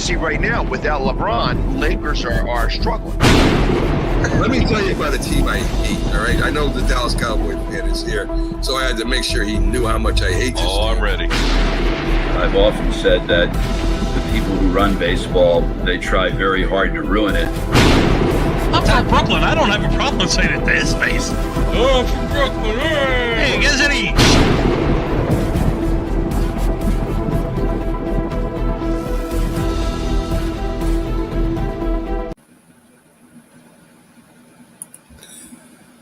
see right now, without LeBron, Lakers are struggling. Let me tell you about a team I hate, all right? I know the Dallas Cowboy fan is here, so I had to make sure he knew how much I hate this team. I'm ready. I've often said that the people who run baseball, they try very hard to ruin it. I'm from Brooklyn. I don't have a problem saying it to his face. Oh, from Brooklyn. Hey, isn't he?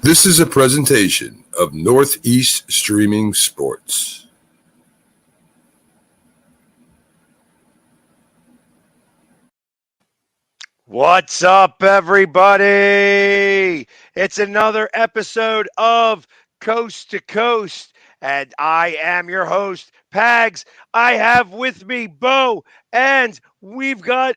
This is a presentation of Northeast Streaming Sports. What's up, everybody? It's another episode of Coast to Coast, and I am your host, Pags. I have with me Bo, and we've got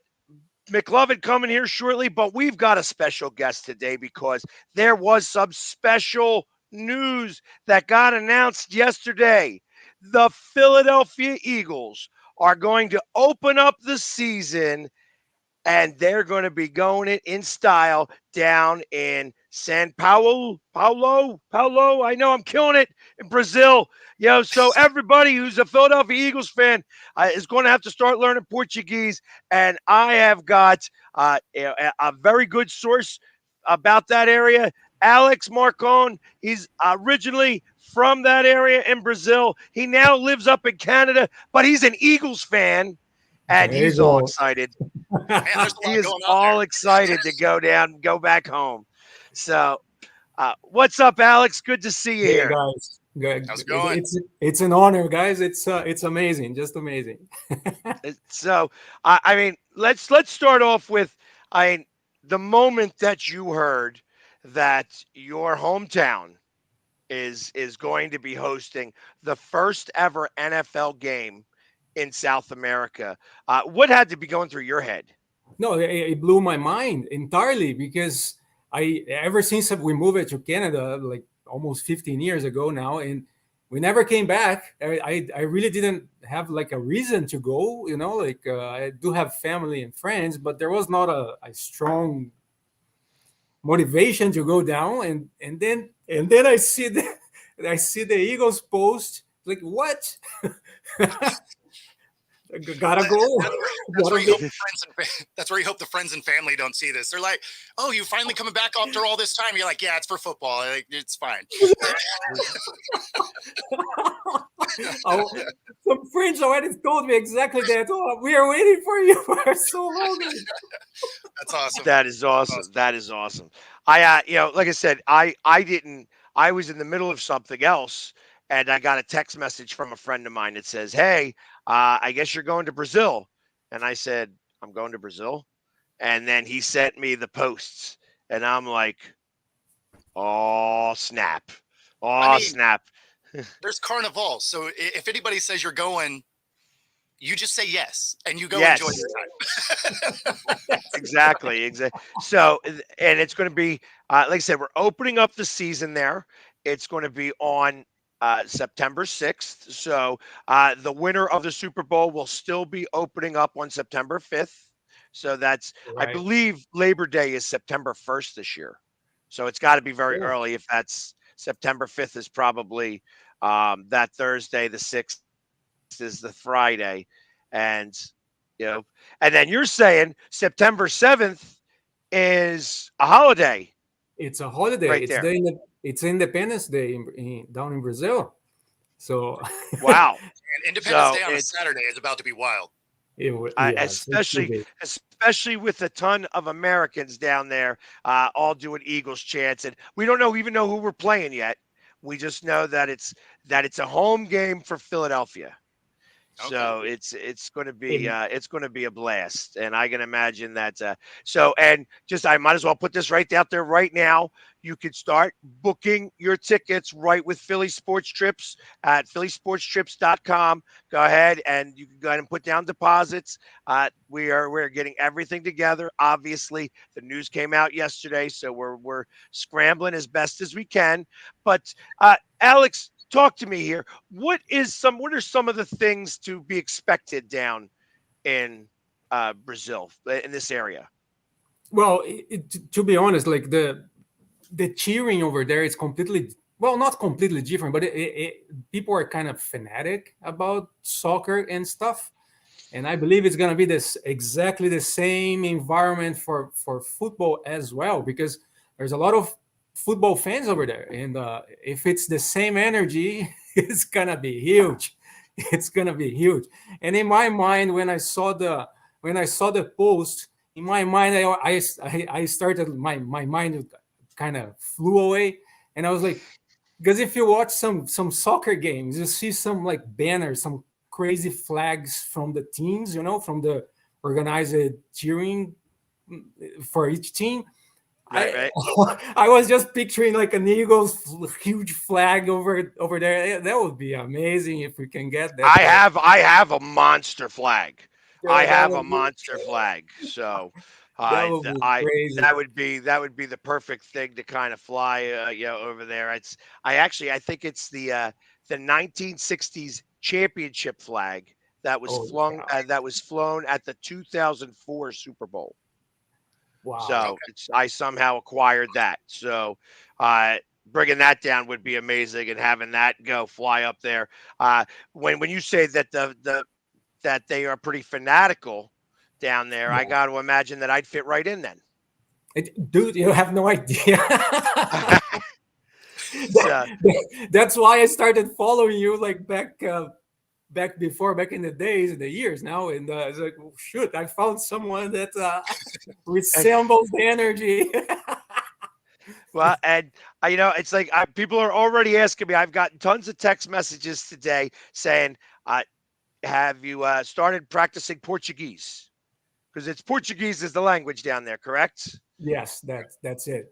McLovin coming here shortly, but we've got a special guest today because there was some special news that got announced yesterday. The Philadelphia Eagles are going to open up the season, and they're going to be going it in style down in San Paulo. I know I'm killing it in Brazil. So everybody who's a Philadelphia Eagles fan is going to have to start learning Portuguese. And I have got a very good source about that area. Alex Marcon, he's originally from that area in Brazil. He now lives up in Canada, but he's an Eagles fan, and he's all excited. Man, he is all excited to go back home. So, what's up, Alex? Good to see you here, guys. Good. How's it going? It's an honor, guys. It's amazing, just amazing. So, I mean, let's start off with the moment that you heard that your hometown is going to be hosting the first ever NFL game in South America. What had to be going through your head? No, it blew my mind entirely because ever since we moved to Canada, like almost 15 years ago now, and we never came back. I really didn't have like a reason to go, I do have family and friends, but there was not a strong motivation to go down. And then I see the Eagles post, like, what? Gotta go. That's where you hope the friends and family don't see this. They're like, "Oh, you finally coming back after all this time?" You're like, "Yeah, it's for football. Like, it's fine." Some friends already told me exactly that. Oh, we are waiting for you for so long. That's awesome. That is awesome. That is awesome. I like I said, I was in the middle of something else, and I got a text message from a friend of mine that says, "Hey, I guess you're going to Brazil." And I said, "I'm going to Brazil." And then he sent me the posts, and I'm like, "Oh, snap. Snap." There's Carnival. So if anybody says you're going, you just say yes, and you go enjoy your time. Exactly. So, and it's going to be, like I said, we're opening up the season there. It's going to be on September 6th. So the winner of the Super Bowl will still be opening up on September 5th. So that's, right. I believe Labor Day is September 1st this year. So it's got to be very early. If that's September 5th is probably that Thursday, the 6th is the Friday. And, and then you're saying September 7th is a holiday. It's a holiday. Right there. It's Independence Day down in Brazil. So wow, and Independence Day on a Saturday is about to be wild. Especially with a ton of Americans down there, all doing Eagles chants, and we don't even know who we're playing yet. We just know that it's a home game for Philadelphia. Okay. So it's going to be a blast, and I can imagine that. I might as well put this right out there right now. You could start booking your tickets right with Philly Sports Trips at phillysportstrips.com. Go ahead and you can go ahead and put down deposits. We're getting everything together. Obviously, the news came out yesterday, so we're scrambling as best as we can. But Alex, talk to me here. What are some of the things to be expected down in Brazil in this area? Well, to be honest, like the cheering over there is completely, well, not completely different, but people are kind of fanatic about soccer and stuff. And I believe it's going to be this exactly the same environment for football as well, because there's a lot of football fans over there, and if it's the same energy, it's gonna be huge. It's gonna be huge. And in my mind, when I saw the post, in my mind, I started my mind kind of flew away, and I was like, because if you watch some soccer games, you see some like banners, some crazy flags from the teams, from the organized cheering for each team. Right. I was just picturing like an Eagles huge flag over there. That would be amazing if we can get that. I have a monster flag. Yeah, I that have a would be, monster flag. So that would be crazy. that would be the perfect thing to kind of fly over there. I think it's the 1960s championship flag that was Oh, flung yeah. that was flown at the 2004 Super Bowl. Wow. So I somehow acquired that. So bringing that down would be amazing, and having that go fly up there. When you say that that they are pretty fanatical down there, Yeah. I got to imagine that I'd fit right in then. Dude, you have no idea. So, That's why I started following you like back in the days, in the years now, and I was like, oh, shoot, I found someone that resembles the energy. well, and it's like people are already asking me. I've gotten tons of text messages today saying, "Have you started practicing Portuguese?" Because it's Portuguese is the language down there, correct? Yes, that's it.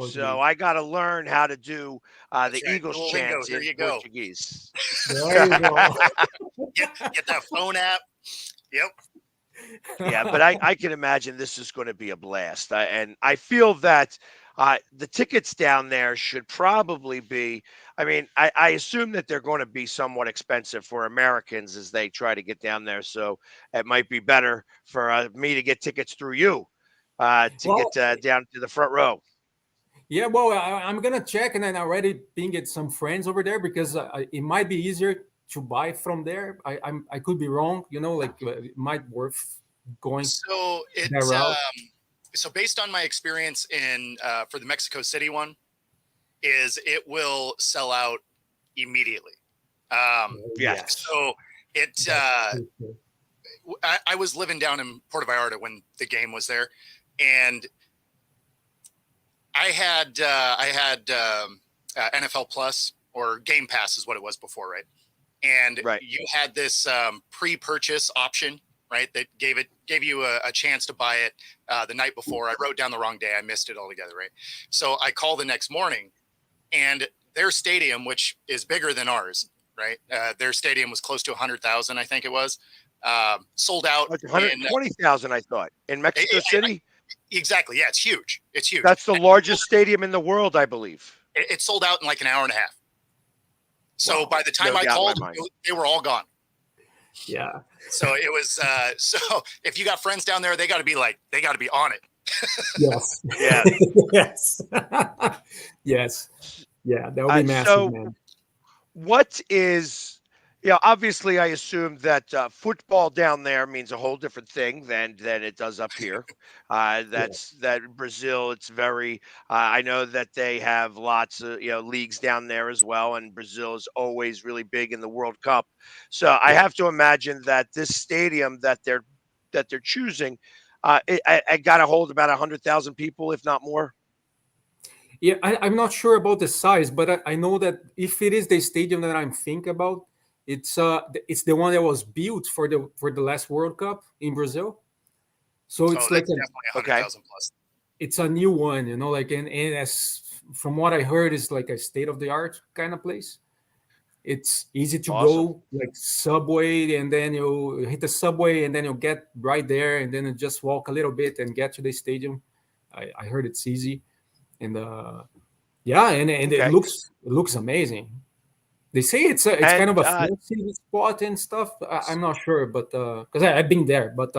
So I got to learn how to do the right. Eagles Duolingo, chants there in you go. Portuguese. There you go. Get that phone app. Yep. Yeah, but I can imagine this is going to be a blast. And I feel that the tickets down there should probably be, I mean, I assume that they're going to be somewhat expensive for Americans as they try to get down there. So it might be better for me to get tickets through you to Well, get down to the front row. yeah, well, I'm gonna check, and then I already pinged some friends over there because it might be easier to buy from there. I could be wrong, like it might worth going So that it's route. so based on my experience in for the Mexico City one, is it will sell out immediately. Yes. So it That's true. I was living down in Puerto Vallarta when the game was there, and I had NFL Plus, or Game Pass is what it was before, right? And Right. you had this pre-purchase option, right? That gave you a chance to buy it the night before. I wrote down the wrong day. I missed it altogether, right? So I called the next morning, and their stadium, which is bigger than ours, right? Their stadium was close to 100,000, I think it was. Sold out. 120,000, I thought, in Mexico City. Exactly. Yeah, it's huge. It's huge. That's the largest stadium in the world, I believe. It sold out in like an hour and a half. So Wow. by the time No I doubt in called, my mind. they were all gone. Yeah. So it was. So if you got friends down there, they got to be on it. Yes. Yeah. Yes. Yes. Yeah, that would be massive, So man. what is, obviously I assume that football down there means a whole different thing than it does up here. That Brazil, it's very, I know that they have lots of, leagues down there as well. And Brazil is always really big in the World Cup. So I have to imagine that this stadium that they're choosing, I got to hold about 100,000 people, if not more. Yeah, I'm not sure about the size, but I know that if it is the stadium that I'm thinking about, it's the one that was built for the last World Cup in Brazil. So it's like that's definitely 100,000 plus. it's a new one, like and as from what I heard, it's like a state of the art kind of place. It's easy to Awesome. go, like subway, and then you hit the subway, and then you'll get right there, and then you just walk a little bit and get to the stadium. I heard it's easy, and yeah, and Okay. it looks amazing. They say it's kind And of a fancy spot and stuff. I'm not sure, but because I've been there, but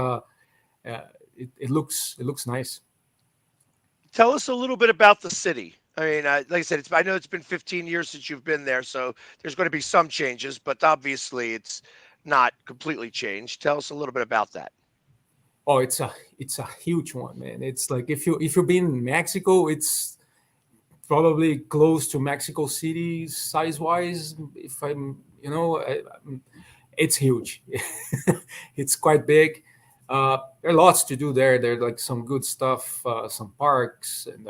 it looks nice. Tell us a little bit about the city. I mean, like I said, I know it's been 15 years since you've been there, so there's going to be some changes, but obviously it's not completely changed. Tell us a little bit about that. Oh, it's a huge one, man. It's like if you've been in Mexico, it's probably close to Mexico City size wise. If I'm, it's huge. It's quite big. There are lots to do there. There are like some good stuff, some parks, and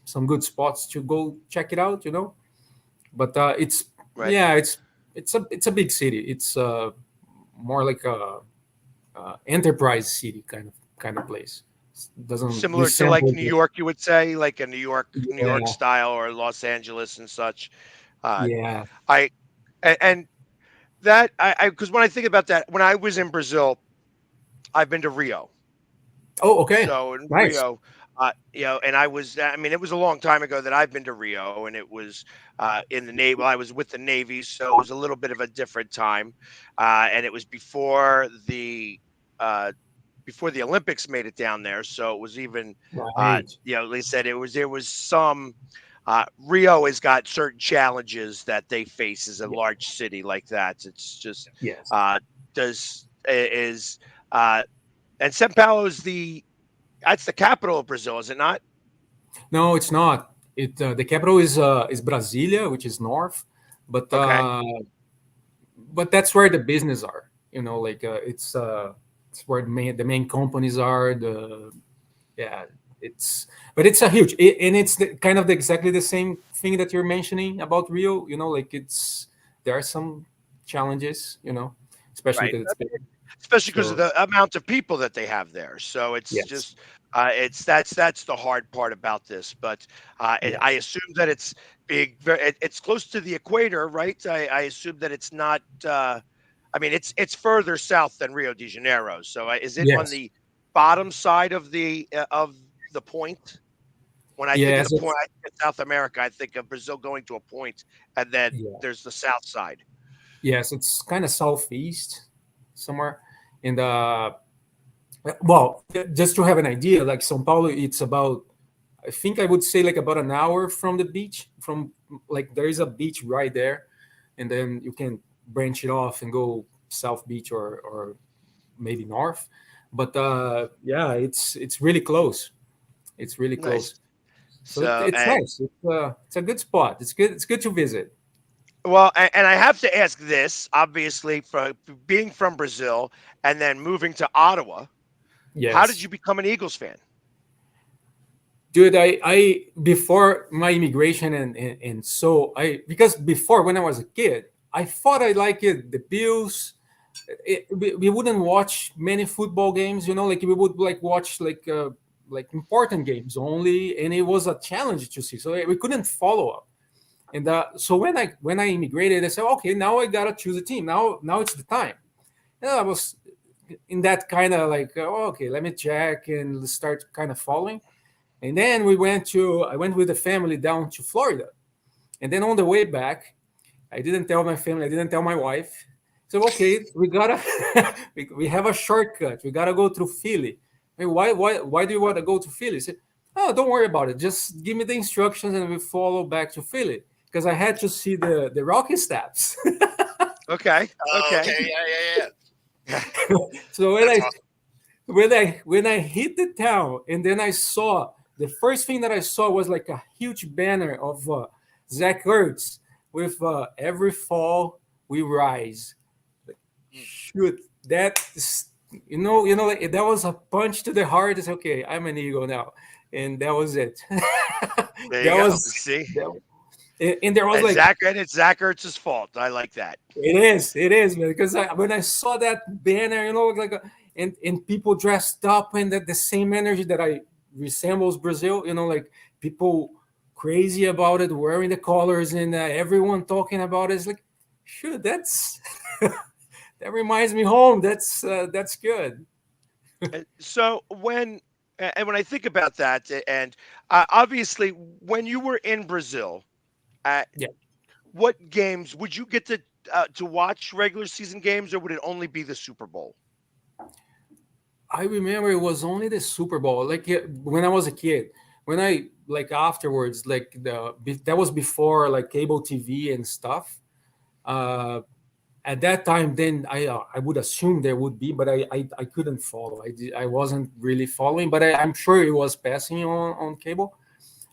some good spots to go check it out. But it's Right. yeah, it's a big city. It's more like a enterprise city kind of place. Doesn't Similar to like resemble New York, you would say, like a New York yeah, style, or Los Angeles and such. Uh, yeah. I and that because when I think about that, when I was in Brazil, I've been to Rio. Oh, okay, So in nice. Rio, and I mean, it was a long time ago that I've been to Rio, and it was in the Navy. Well, I was with the Navy, so it was a little bit of a different time, and it was uh, before the Olympics made it down there. So it was even, Right. like I said, there was some. Rio has got certain challenges that they face as a Yeah. large city like that. It's just Yes. does is and São Paulo is that's the capital of Brazil, is it not? No, it's not. The capital is Brasilia, which is north, but Okay. that's where the business are. Like it's where the main companies are. Yeah, it's but it's a huge and it's kind of exactly the same thing that you're mentioning about Rio. Like there are some challenges. Especially Right. because it's big. Especially because of So the amount of people that they have there. So it's yes, just that's the hard part about this. But I yes, assume that it's big. It's close to the equator, right? I assume that it's not. I mean, it's further south than Rio de Janeiro. So is it on yes, the bottom side of the point? When I think of the yes. point, I think of South America. I think of Brazil going to a point, and then Yeah. there's the south side. Yes, it's kind of southeast somewhere. And well, just to have an idea, like São Paulo, it's about, I think I would say like about an hour from the beach. From like there is a beach right there, and then you can branch it off and go South Beach or maybe north. But yeah, it's really close. It's really Nice. close. So So, it's nice. It's a good spot. It's good. It's good to visit. well, and I have to ask this, obviously, for being from Brazil and then moving to Ottawa, how did Yes. you become an Eagles fan? Dude, I before my immigration and so I because before when I was a kid I thought I liked it, the Bills. We wouldn't watch many football games, like we would like watch like important games only, and it was a challenge to see, so we couldn't follow up. And so when I immigrated, I said, okay, now I gotta choose a team. Now it's the time. And I was in that kind of like, okay, let me check and start kind of following. And then I went with the family down to Florida. And then on the way back, I didn't tell my family, I didn't tell my wife. So, okay, we gotta, we have a shortcut. We gotta go through Philly. I mean, why do you want to go to Philly? I said, oh, don't worry about it. Just give me the instructions and we follow back to Philly. Because I had to see the Rocky Steps. Okay, Oh, okay. okay, yeah. So That's awesome. when I hit the town and then I saw the first thing that I saw was like a huge banner of Zach Ertz with every fall we rise. Like, Mm. shoot, that is, like, that was a punch to the heart. It's okay, I'm an Eagle now, and that was it. There you that go. was See, that, and there was and like It's Zach Ertz's fault. I like that. it is, man. Because when I saw that banner, like and people dressed up and the same energy that I resembles Brazil, like people crazy about it, wearing the colors, and everyone talking about it. It's like, shoot, that's that reminds me home. That's good. So when I think about that, and obviously when you were in Brazil, uh, Yeah. what games would you get to watch regular season games, or would it only be the Super Bowl? I remember it was only the Super Bowl, like when I was a kid. When I like afterwards, like that was before like cable TV and stuff. Uh, at that time, then I would assume there would be, but I couldn't follow. I wasn't really following, but I'm sure it was passing on cable.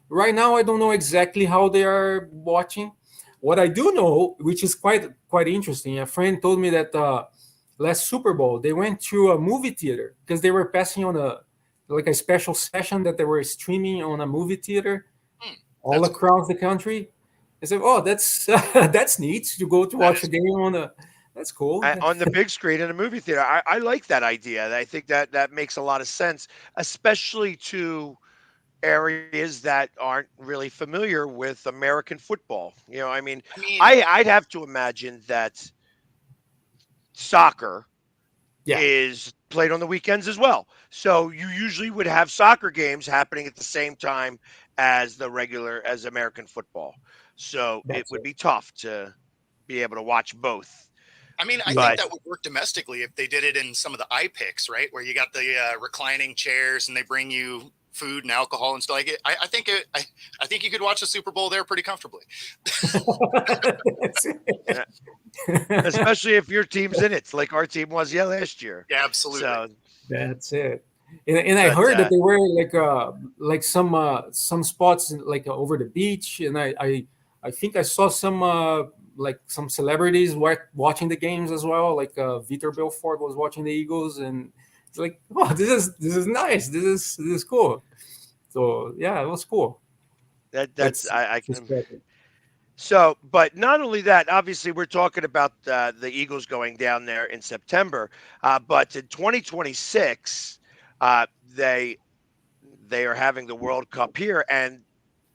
Right now, I don't know exactly how they are watching. What I do know, which is quite interesting, a friend told me that last Super Bowl they went to a movie theater because they were passing on a like a special session that they were streaming on a movie theater Hmm, all that's cool. across the country. I said, "Oh, that's that's neat to go to That watch a is game on a. That's cool." On the big screen in a movie theater. I like that idea. I think that that makes a lot of sense, especially to areas that aren't really familiar with American football. I mean, I mean, I'd have to imagine that soccer Yeah. is played on the weekends as well. So you usually would have soccer games happening at the same time as as American football. So it That's would it. be tough to be able to watch both. I mean, I think But Yes. that would work domestically if they did it in some of the iPicks, right? Where you got the reclining chairs and they bring you food and alcohol and stuff like it. I think you could watch the Super Bowl there pretty comfortably. That's uh, it. especially if your team's in it, like our team was last year. Yeah, absolutely. So, That's it. And I but heard that they were like some spots like over the beach, and I think I saw some like some celebrities watching the games as well. Like Vitor Belfort was watching the Eagles, and it's like, oh, this is nice. This is cool. So yeah, it was cool. that's That's I can. respect. So, but not only that, obviously, we're talking about the Eagles going down there in September, but in 2026, uh, they they are having the World Cup here, and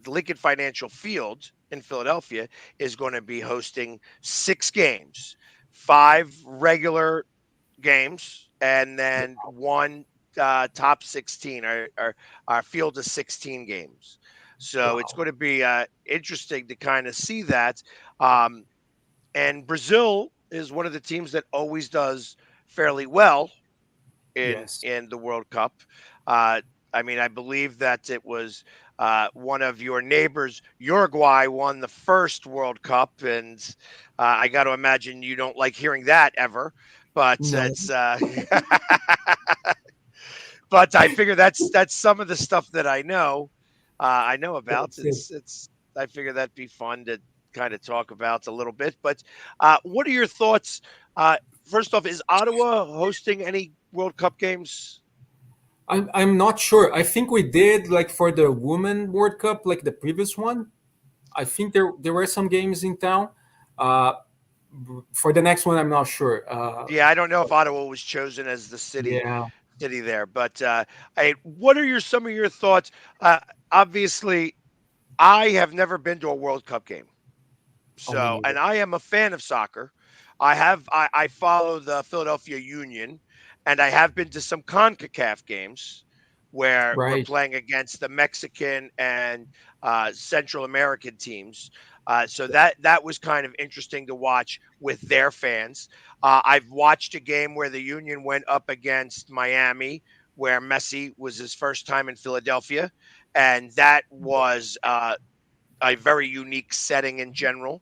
the Lincoln Financial Field in Philadelphia is going to be hosting 6 games, 5 regular games, and then one top 16, our field of 16 games. So it's Wow. going to be interesting to kind of see that. Um, and Brazil is one of the teams that always does fairly well Yes. in the World Cup. Uh, I mean, I believe that it was one of your neighbors, Uruguay, won the first World Cup, and I got to imagine you don't like hearing that ever. But No. it's but I figure that's some of the stuff that I know about. That's it. It's I figure that'd be fun to kind of talk about a little bit. But what are your thoughts? Uh, First off, is Ottawa hosting any World Cup games? I'm not sure. I think we did like for the Women World Cup, like the previous one. I think there were some games in town. Uh, for the next one, I'm not sure. Yeah, I don't know if Ottawa was chosen as the Yeah. city there, but what are some of your thoughts? Obviously, I have never been to a World Cup game, Oh, me so neither. and I am a fan of soccer. I follow the Philadelphia Union, and I have been to some Concacaf games where we're Right. playing against the Mexican and Central American teams. So that was kind of interesting to watch with their fans. I've watched a game where the Union went up against Miami, where Messi was his first time in Philadelphia, and that was a very unique setting in general.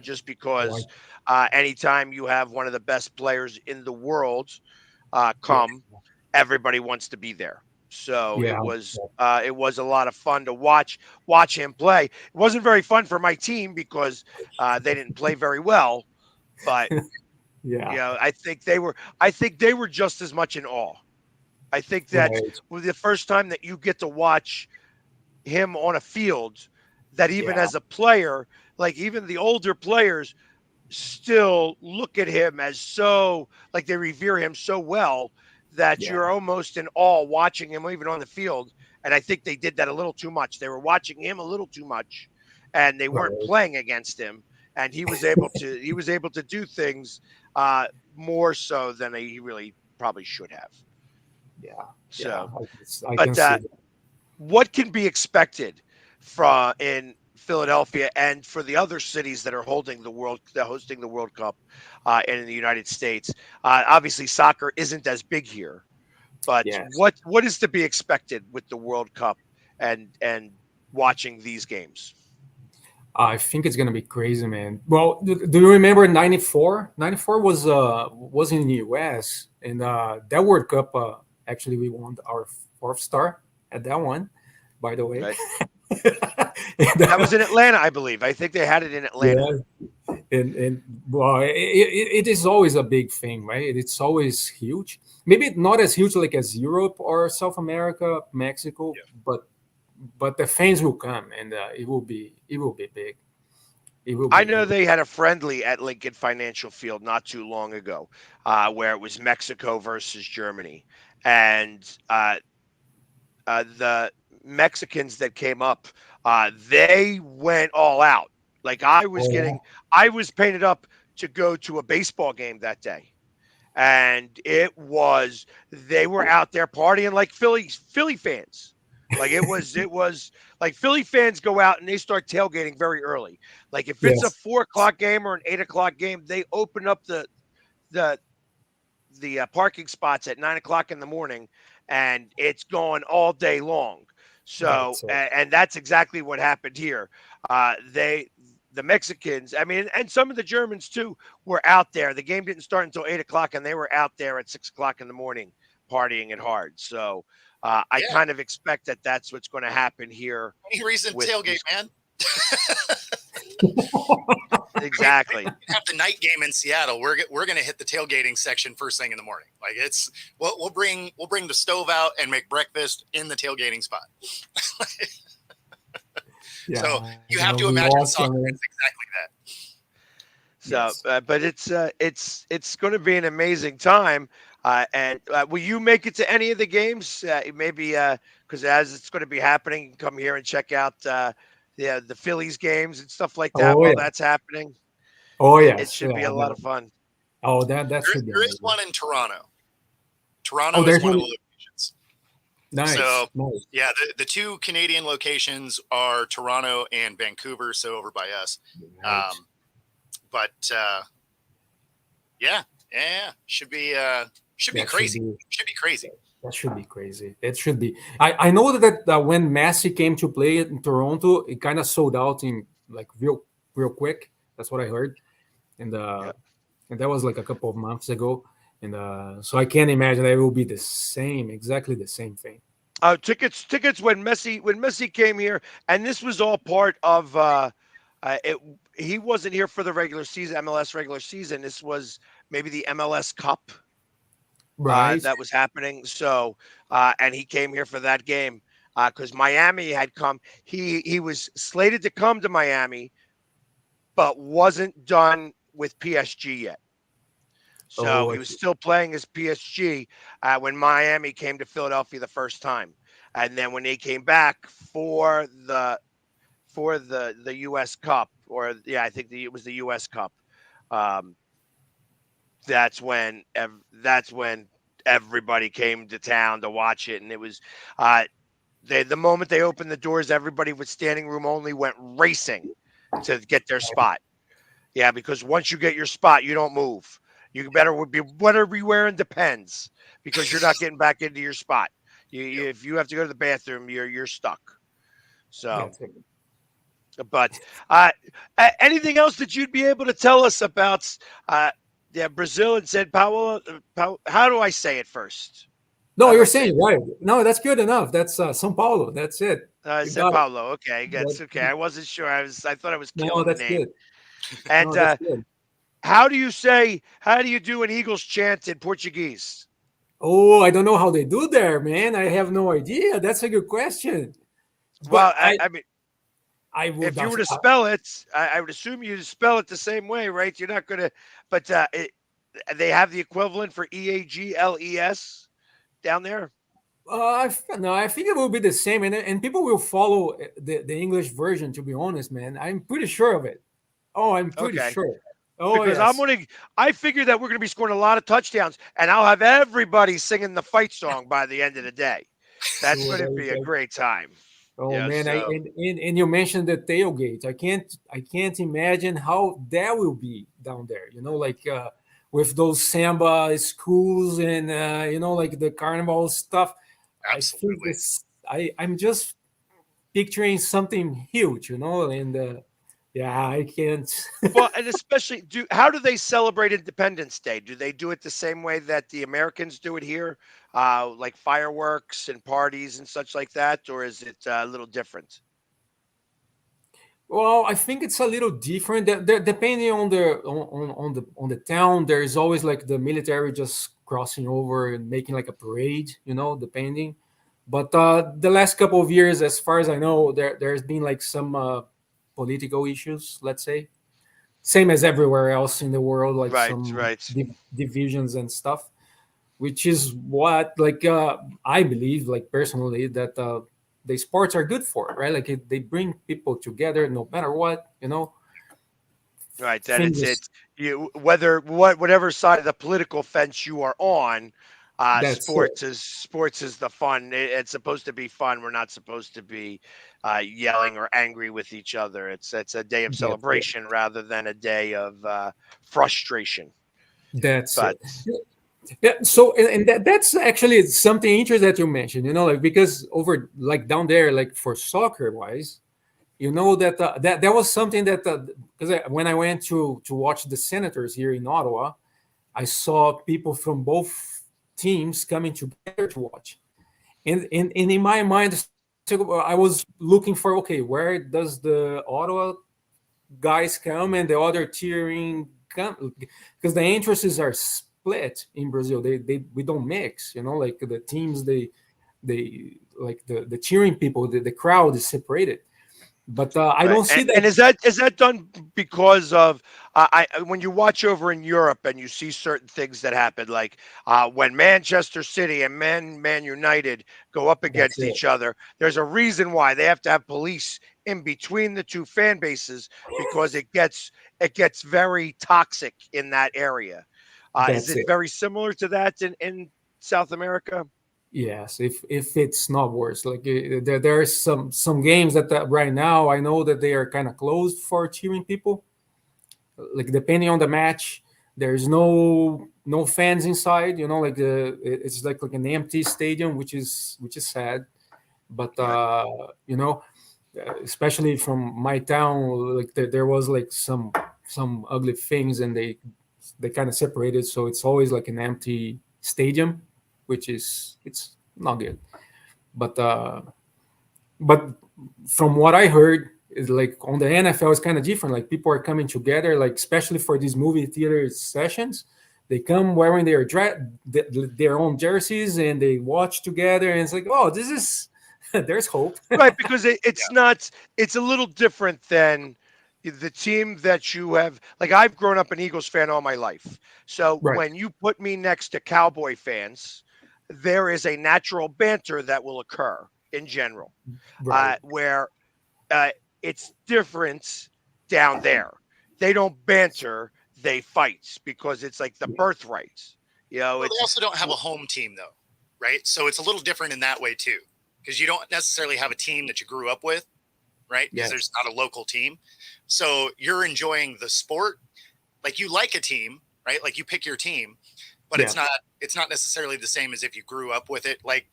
Just Right. because anytime you have one of the best players in the world Yeah. come, everybody wants to be there. So Yeah. it was a lot of fun to watch him play. It wasn't very fun for my team because they didn't play very well, but Yeah. I think they were just as much in awe. I think that Right. was the first time that you get to watch him on a field, that even Yeah. as a player, like even the older players still look at him as so, like they revere him so well that Yeah. you're almost in awe watching him even on the field. And I think they did that a little too much. They were watching him a little too much, and they weren't Right. playing against him. And he was able to do things more so than he really probably should have. Yeah. Yeah. So, I can but see that. what can be expected from in Philadelphia and for the other cities that are hosting the World Cup in the United States? Obviously, soccer isn't as big here, But Yes. what is to be expected with the World Cup and watching these games? I think it's gonna be crazy, man. Well, do you remember '94? '94 was in the US, and that World Cup actually we won our fourth star at that one, by the way. Right. And, That was in Atlanta, I believe. I think they had it in Atlanta. yeah, and well, it is always a big thing, right? It's always huge. Maybe not as huge like as Europe or South America, Mexico, but the fans will come, and it will be big. It will I be know huge. they had a friendly at Lincoln Financial Field not too long ago, where it was Mexico versus Germany, and the Mexicans that came up, they went all out. Like Oh, I was painted up to go to a baseball game that day, and they were out there partying like Philly fans. Like it was like Philly fans go out and they start tailgating very early. Like if it's a yes, 4 o'clock game or an 8 o'clock game, they open up the parking spots at 9 o'clock in the morning, and it's going all day long. So, that's it. and that's exactly what happened here. The Mexicans, I mean, and some of the Germans too, were out there. The game didn't start until 8 o'clock, and they were out there at 6 o'clock in the morning partying it hard. So, I Yeah. kind of expect that that's what's going to happen here Any reason with tailgate, these. man? Exactly. Have the night game in Seattle. We're gonna hit the tailgating section first thing in the morning. Like we'll bring the stove out and make breakfast in the tailgating spot. Yeah, So you have to we imagine lost soccer. them. It's exactly that. So, Yes. but it's going to be an amazing time. And will you make it to any of the games? Maybe because as it's going to be happening, you can come here and check out the Phillies games and stuff like that Oh while yeah. that's happening. Oh It yes. should be Yeah. a lot of fun. Oh, that should be There is amazing. one in Toronto. Toronto Oh, is there's one of one. the locations. Nice. So Nice. yeah, the two Canadian locations are Toronto and Vancouver, so over by us. Right. But yeah, should be That crazy. should be. Should be crazy. That should be crazy. It should be. I know that when Messi came to play in Toronto, it kind of sold out in like real quick. That's what I heard, and Yep. and that was like a couple of months ago. And so I can't imagine that it will be exactly the same thing. Tickets when Messi came here, and this was all part of it. He wasn't here for the regular season, MLS regular season. This was maybe the MLS Cup Right. that was happening. So, and he came here for that game because Miami had come. He was slated to come to Miami, but wasn't done with PSG yet. So Oh, he was still playing as PSG when Miami came to Philadelphia the first time, and then when they came back for the U.S. Cup, or yeah, I think it was the U.S. Cup. Um, that's when everybody came to town to watch it, and it was the moment they opened the doors, everybody with standing room only went racing to get their spot. Yeah, because once you get your spot, you don't move. You better be whatever you wearing depends because you're not getting back into your spot. If you have to go to the bathroom, you're stuck. So, that's it. but anything else that you'd be able to tell us about Brazil and Sao Paulo? How do I say it first? No, How do you're I say saying it? right. No, that's good enough. That's São Paulo. That's it. You Sao got it. Paulo. Okay, that's okay. I wasn't sure. I thought I was No, killing the that's name. good. And No, that's good. how do you do an Eagles chant in Portuguese? Oh, I don't know how they do there, man. I have no idea. That's a good question. Well, But I mean, I would if you were to spell it, I would assume you spell it the same way, right? You're not going to, but they have the equivalent for EAGLES down there. no, I think it will be the same, and people will follow the English version. To be honest, man, I'm pretty sure of it. Oh, I'm pretty Okay. sure. Oh Because yes. I figure that we're going to be scoring a lot of touchdowns, and I'll have everybody singing the fight song by the end of the day. That's Well, going to there you be a go. great time. Oh Yeah. man, So and you mentioned the tailgate. I can't imagine how that will be down there. You know, like with those samba schools and like the carnival stuff. I think Absolutely. I'm just picturing something huge, and yeah, I can't. Well, and especially, how do they celebrate Independence Day? Do they do it the same way that the Americans do it here, like fireworks and parties and such like that, or is it a little different? Well, I think it's a little different. Depending on the town, there is always like the military just crossing over and making like a parade, depending. But the last couple of years, as far as I know, there's been like some political issues, let's say, same as everywhere else in the world, like Right, some right. divisions and stuff, which is what like I believe, like personally, that the sports are good for, right? Like they bring people together no matter what, Right, that things. it's you, whatever side of the political fence you are on, That's it. sports is the fun. It's supposed to be fun. We're not supposed to be yelling or angry with each other. It's a day of That's it. celebration rather than a day of frustration. That's But it. Yeah. So, and that's actually something interesting that you mentioned. Like because over like down there, like for soccer wise, that that was something that because when I went to watch the Senators here in Ottawa, I saw people from both teams coming together to watch, and in my mind, I was looking for, okay, where does the Ottawa guys come and the other cheering come, because the interests are split in Brazil. They we don't mix, like the teams, they like the cheering people, the crowd is separated. But I right, don't see and that. is that done because of when you watch over in Europe and you see certain things that happen, like when Manchester City and Man United go up That's against it. each other, there's a reason why they have to have police in between the two fan bases because it gets very toxic in that area. Is That's it it. very similar to that in South America? Yes, if it's not worse, like there are some games that right now I know that they are kind of closed for cheering people. Like depending on the match, there's no fans inside. Like it's like an empty stadium, which is sad. But Right. especially from my town, like there was like some ugly things, and they kind of separated, so it's always like an empty stadium, which is it's not good. But from what I heard, is like on the NFL it's kind of different. Like people are coming together, like especially for these movie theater sessions. They come wearing their own jerseys and they watch together, and it's like, oh, this is there's hope. Right, because Yeah. it's not. It's a little different than the team that you have. Like I've grown up an Eagles fan all my life, so Right, when you put me next to Cowboy fans, there is a natural banter that will occur in general, right. where uh, it's different down there. They don't banter; they fight because it's like the birthright. Well, they It's also don't have a home team though, right? So it's a little different in that way too, because you don't necessarily have a team that you grew up with, right? Because Yes, there's not a local team. So you're enjoying the sport, like you like a team, right? Like you pick your team, but yeah, it's not necessarily the same as if you grew up with it. Like,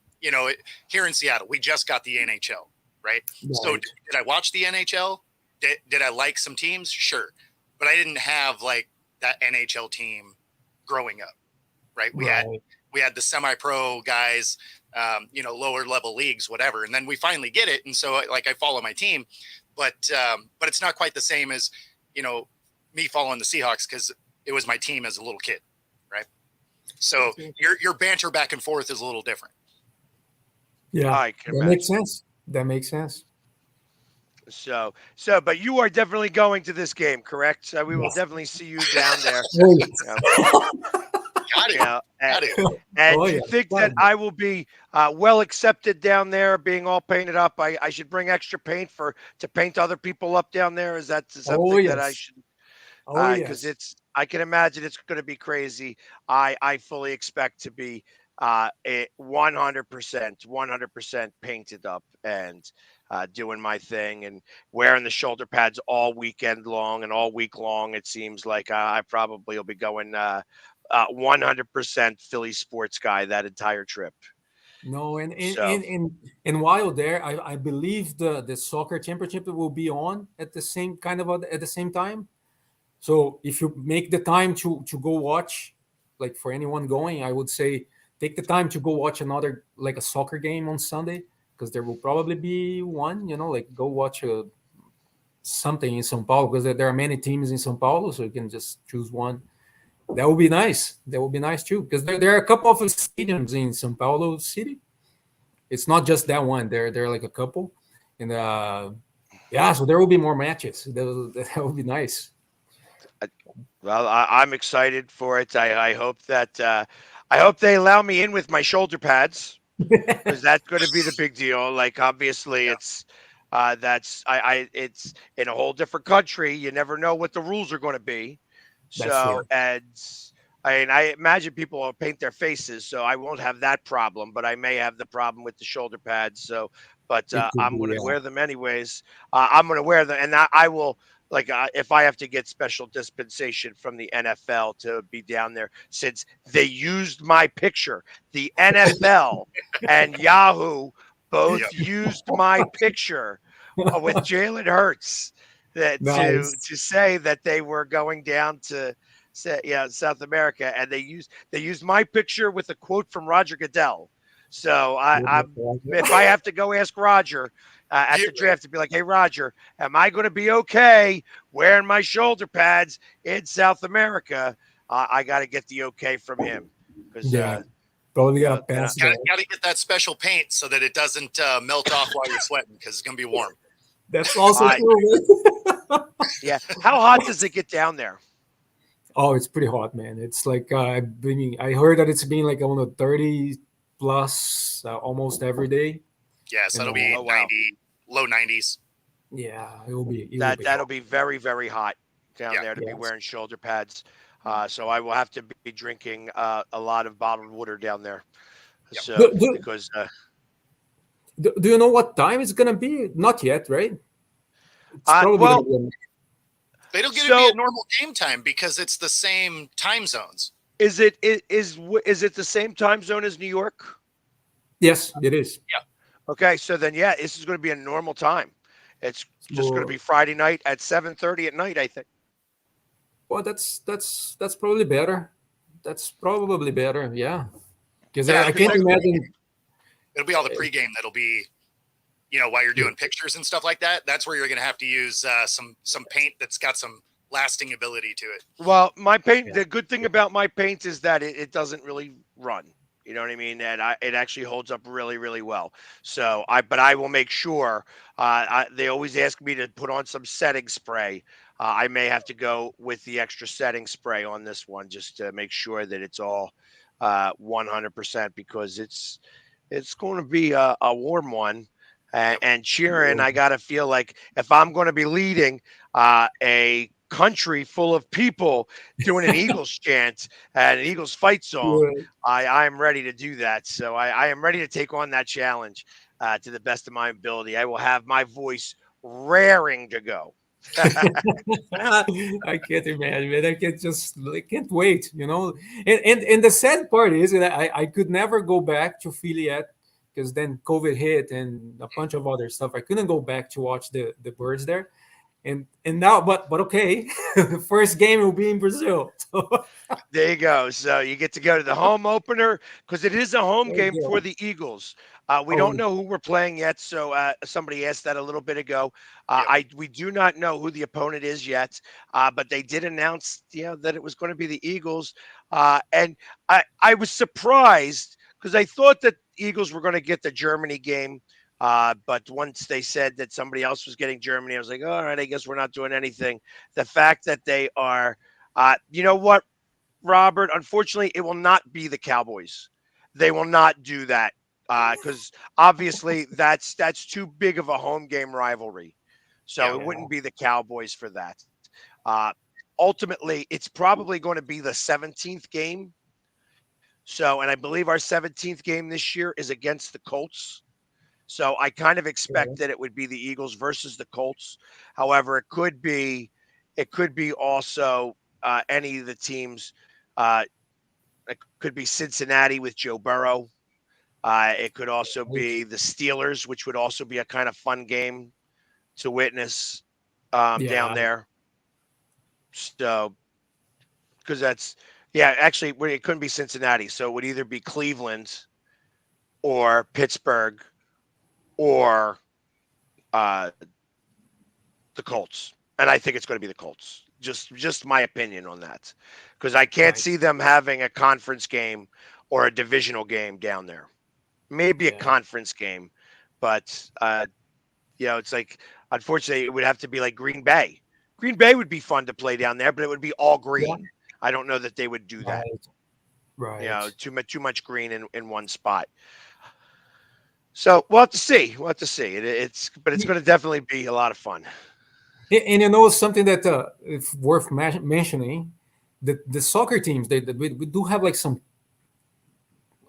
here in Seattle, we just got the NHL, right? So right, did I watch the NHL? Did I like some teams? Sure. But I didn't have like that NHL team growing up, right? We had right. we had the semi-pro guys, lower level leagues, whatever, and then we finally get it. And so, like, I follow my team, but it's not quite the same as you know me following the Seahawks because it was my team as a little kid, right? So your banter back and forth is a little different. Yeah, I can that makes imagine. sense. That makes sense. But you are definitely going to this game, correct? So we will Yes. definitely see you down there. Oh yes. Um, Got you it. know, Got it. and Oh you yeah. think that Fun. I will be well accepted down there, being all painted up? I should bring extra paint to paint other people up down there. Is that Oh something that I yes. should? Oh Because yes. it's I can imagine it's going to be crazy. I fully expect to be 100% painted up and doing my thing and wearing the shoulder pads all weekend long and all week long. It seems like I probably will be going 100% Philly sports guy that entire trip. No, So and while there, I believe the soccer championship will be on at the same at the same time. So if you make the time to go watch, like for anyone going, I would say take the time to go watch another like a soccer game on Sunday, because there will probably be one. Like go watch something in São Paulo, because there are many teams in São Paulo, so you can just choose one. That would be nice. That would be nice too, because there are a couple of stadiums in São Paulo city. It's not just that one. There are like a couple, and yeah, so there will be more matches. That would be nice. well, I'm excited for it. I hope that I hope they allow me in with my shoulder pads, because that's going to be the big deal. Like obviously, Yeah. it's it's in a whole different country. You never know what the rules are going to be. That's So true. and I imagine people will paint their faces, so I won't have that problem. But I may have the problem with the shoulder pads. So, but It could I'm be. going to wear them anyways. I'm going to wear them, and I will. Like if I have to get special dispensation from the NFL to be down there, since they used my picture, the NFL and Yahoo both Yep. used my picture with Jalen Hurts that Nice. to say that they were going down to South America, and they used my picture with a quote from Roger Goodell. So I'm if I have to go ask Roger at You- the draft to be like, hey Roger, am I going to be okay wearing my shoulder pads in South America? I got to get the okay from him because Yeah, probably gotta then pass that. Got to get that special paint so that it doesn't melt off while you're sweating, because it's gonna be warm. That's also I- true. yeah. How hot does it get down there? Oh, it's pretty hot, man. It's like I heard that it's been like on a 30 plus almost every day. Yeah, so You it'll know, be Oh wow, 90, low 90s. Yeah, it will be. that'll Hot. be very very hot down Yeah. there to be Yes. wearing shoulder pads. So I will have to be drinking a lot of bottled water down there. Yep. So Do, because do you know what time it's gonna be? Not yet, right? It's probably well, gonna be. They don't get to So- be at normal game time because it's the same time zones. is it the same time zone as New York? Yes, it is. Okay, so then yeah, this is going to be a normal time. It's just going to be Friday night at 7:30 at night, I think. Well, that's probably better. That's probably better. Yeah, because Yeah, I can't imagine. It'll be all the pregame that'll be, while you're doing pictures and stuff like that. That's where you're going to have to use some paint that's got some lasting ability to it. Well, my paint. Yeah. The good thing about my paint is that it doesn't really run. You know what I mean? And it actually holds up really, really well. So but I will make sure. They always ask me to put on some setting spray. I may have to go with the extra setting spray on this one just to make sure that it's all 100%, because it's going to be a warm one. And cheering, I got to feel like if I'm going to be leading a country full of people doing an Eagles chant and an Eagles fight song, I am ready to do that. So I am ready to take on that challenge to the best of my ability. I will have my voice raring to go. I can't imagine, man. I can't wait, And the sad part is that I could never go back to Philly yet, because then COVID hit and a bunch of other stuff. I couldn't go back to watch the birds there. And now, but okay, the first game will be in Brazil. There you go. So you get to go to the home opener, because it is a home There you game go. for the Eagles. We Oh. don't know who we're playing yet. So somebody asked that a little bit ago. We do not know who the opponent is yet, but they did announce that it was going to be the Eagles. And I was surprised, because I thought that Eagles were going to get the Germany game. But once they said that somebody else was getting Germany, I was like, all right, I guess we're not doing anything. The fact that they are, you know what, Robert, unfortunately, it will not be the Cowboys. They will not do that, because obviously that's too big of a home game rivalry. So Yeah. it wouldn't be the Cowboys for that. Ultimately, it's probably going to be the 17th game. So, and I believe our 17th game this year is against the Colts. So I kind of expect that it would be the Eagles versus the Colts. However, it could be also any of the teams It could be Cincinnati with Joe Burrow. It could also be the Steelers, which would also be a kind of fun game to witness down there. So, because that's, actually, it couldn't be Cincinnati. So it would either be Cleveland or Pittsburgh or the Colts. And I think it's going to be the Colts. Just my opinion on that. Because I can't see them having a conference game or a divisional game down there. Maybe a conference game. But, it's like, unfortunately, it would have to be like Green Bay. Green Bay would be fun to play down there, but it would be all green. Yeah. I don't know that they would do that. Right. Too much green in one spot. So we'll have to see. But it's going to definitely be a lot of fun. And something that it's worth mentioning, the soccer teams, we do have like some,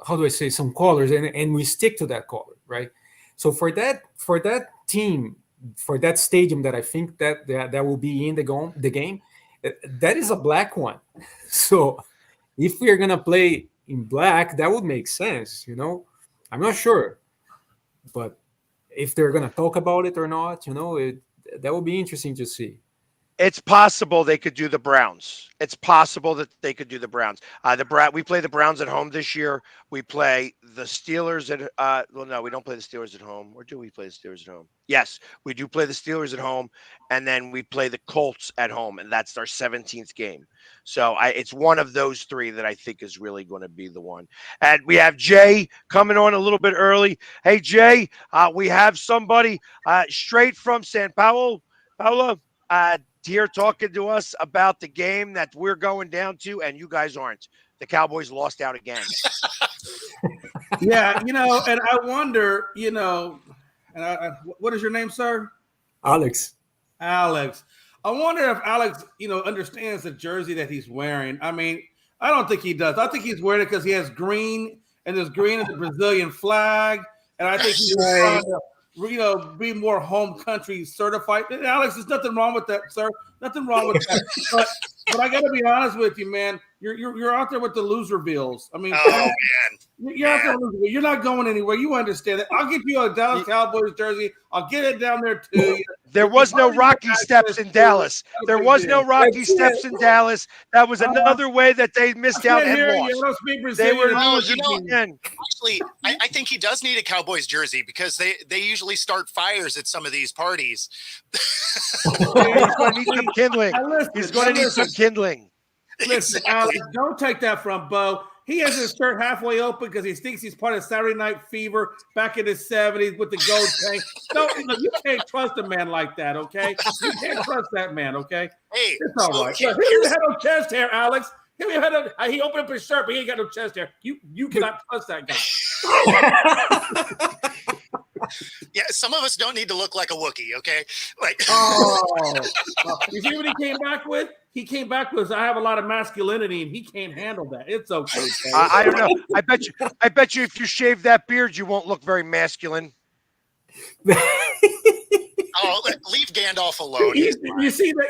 how do I say, some colors, and we stick to that color, right? So for that team, for that stadium that I think that will be in the game, that is a black one. So if we're gonna play in black, that would make sense. I'm not sure, but if they're gonna talk about it or not, that would be interesting to see. It's possible they could do the Browns. It's possible that they could do the Browns. We play the Browns at home this year. We play the Steelers at no, we don't play the Steelers at home. Or do we play the Steelers at home? Yes, we do play the Steelers at home, and then we play the Colts at home, and that's our 17th game. So it's one of those three that I think is really going to be the one. And we have Jay coming on a little bit early. Hey, Jay, we have somebody straight from San Paulo, here talking to us about the game that we're going down to, and you guys aren't. The Cowboys lost out again. Yeah, and I wonder, what is your name, sir? Alex. I wonder if Alex, understands the jersey that he's wearing. I mean, I don't think he does. I think he's wearing it because he has green, and there's green in the Brazilian flag, and I think he's trying to be more home country certified. And Alex, there's nothing wrong with that, sir. Nothing wrong with that. But I got to be honest with you, man. You're out there with the Loservilles. I mean, you're out there. You're not going anywhere. You understand it. I'll get you a Dallas Cowboys jersey. I'll get it down there too. There was no Rocky Steps in Dallas. There was no Rocky Steps in Dallas. That was another way that they missed out and lost. They were losing again. Actually, I think he does need a Cowboys jersey because they usually start fires at some of these parties. He's going to need some kindling. He's going to need some kindling. Listen, Alex, don't take that from Bo. He has his shirt halfway open because he thinks he's part of Saturday Night Fever back in the 70s with the gold tank. No, you can't trust a man like that, okay? You can't trust that man, okay? Hey, it's all right. He doesn't have no chest hair, Alex. He opened up his shirt, but he ain't got no chest hair. You cannot trust that guy. Yeah, some of us don't need to look like a Wookiee, okay? You see what he came back with? He came back with, I have a lot of masculinity, and he can't handle that. It's okay. I don't know. I bet you if you shave that beard, you won't look very masculine. Oh, leave Gandalf alone. You see that?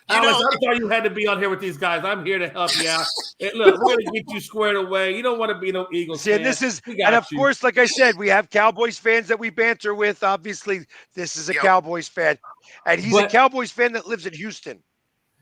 Alex, I thought you had to be on here with these guys. I'm here to help you out. And look, we're going to get you squared away. You don't want to be no Eagles fan. And of course, like I said, we have Cowboys fans that we banter with. Obviously, this is a Cowboys fan. And he's a Cowboys fan that lives in Houston.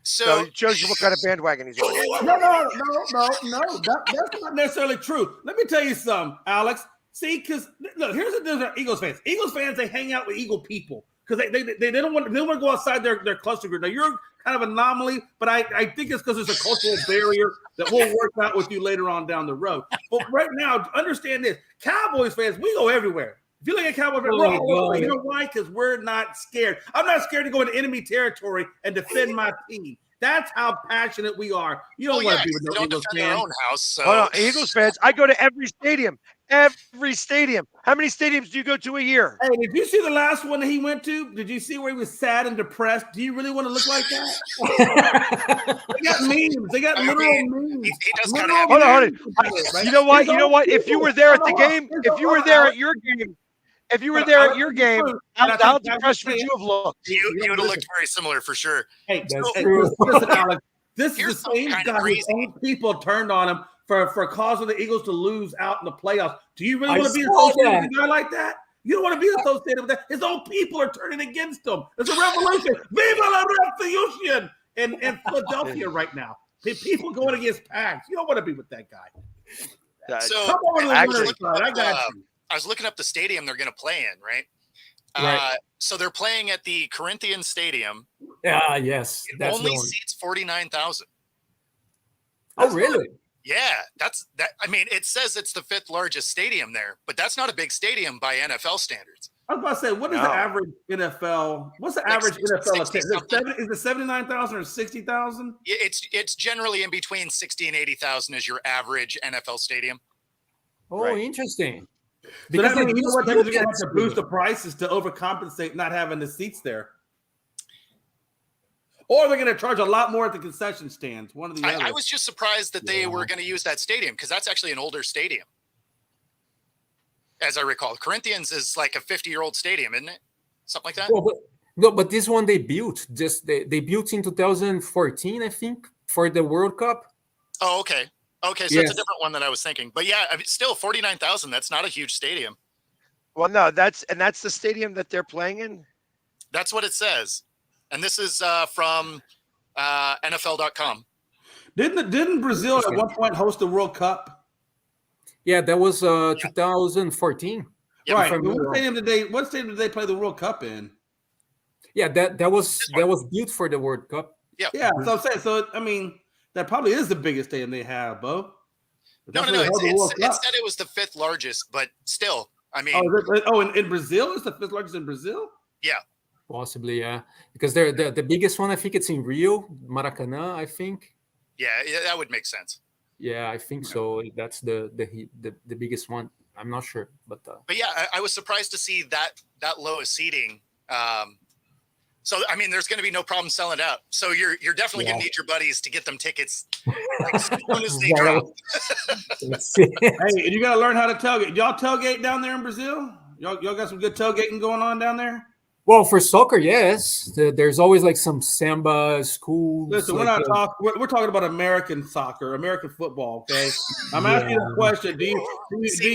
So it shows you what kind of bandwagon he's on. No. That's not necessarily true. Let me tell you something, Alex. See, because look, here's the difference with Eagles fans. Eagles fans, they hang out with Eagle people because they don't want to go outside their cluster group. Now you're kind of an anomaly, but I think it's because there's a cultural barrier that will work out with you later on down the road. But right now, understand this: Cowboys fans, we go everywhere. If you look at Cowboys fans, we're all over. You know why? Because we're not scared. I'm not scared to go into enemy territory and defend my team. That's how passionate we are. You don't want to be with no Eagles fans. Their own house, so. Hold on, Eagles fans. I go to every stadium. Every stadium. How many stadiums do you go to a year? Hey, did you see the last one that he went to? Did you see where he was sad and depressed? Do you really want to look like that? They got memes. They got literal memes. He does kind of have. Hold on. You know what? You know what? If you were there at the game, if you were there at your game, how depressed would you have looked? You would have looked very similar for sure. Hey, listen, Alex. This Here's is the something same kinda guy crazy. whose own people turned on him for causing the Eagles to lose out in the playoffs. Do you really I want to be saw associated that. with a guy like that? You don't want to be associated with that. His own people are turning against him. It's a revolution. Viva la revolution in Philadelphia right now. People going against Pags. You don't want to be with that guy. So Come over to the I was winner's looking side. I up, got you. I was looking up the stadium they're going to play in, right? Right. So they're playing at the Corinthians Stadium. Yeah, yes. It That's the only one. seats 49,000. Oh, really? Yeah, that's that. I mean, it says it's the 5th largest stadium there, but that's not a big stadium by NFL standards. I was about to say, what is the average NFL? What's the Like average 60 NFL something. attendance? Is it 79,000 or 60,000? It's generally in between 60 and 80,000 is your average NFL stadium. Oh, interesting. So Because that means, they you know just what? They're going to built have to that boost the stadium. prices to overcompensate not having the seats there. Or they're going to charge a lot more at the concession stands. One of the other. I was just surprised that they were going to use that stadium because that's actually an older stadium. As I recall, Corinthians is like a 50-year-old stadium, isn't it? Something like that. No, but this one they built. They built in 2014, I think, for the World Cup. Oh, okay. Okay, so it's a different one than I was thinking. But yeah, I mean, still 49,000. That's not a huge stadium. Well, no, that's the stadium that they're playing in. That's what it says. And this is from NFL.com. Didn't Brazil at one point host the World Cup? Yeah, that was 2014. Yeah, Right. if I'm not wrong. What stadium did they play the World Cup in? Yeah, that was built for the World Cup. Yeah. Yeah, so I'm saying, so I mean, that probably is the biggest stadium they have, Bo. No. It said it was the 5th largest, but still, I mean. In Brazil? It's the 5th largest in Brazil? Yeah. Possibly, yeah. Because they're the biggest one, I think it's in Rio, Maracanã, I think. Yeah, that would make sense. Yeah, I think so. That's the biggest one. I'm not sure, but yeah, I was surprised to see that low of seating. So I mean, there's going to be no problem selling out. So you're definitely going to need your buddies to get them tickets like, as soon as they drop. Hey, you got to learn how to tailgate. Y'all tailgate down there in Brazil? Y'all got some good tailgating going on down there? Well, for soccer, yes. There's always like some samba schools. Listen, we're not talking. We're talking about American soccer, American football. Okay, I'm asking you a question. Do you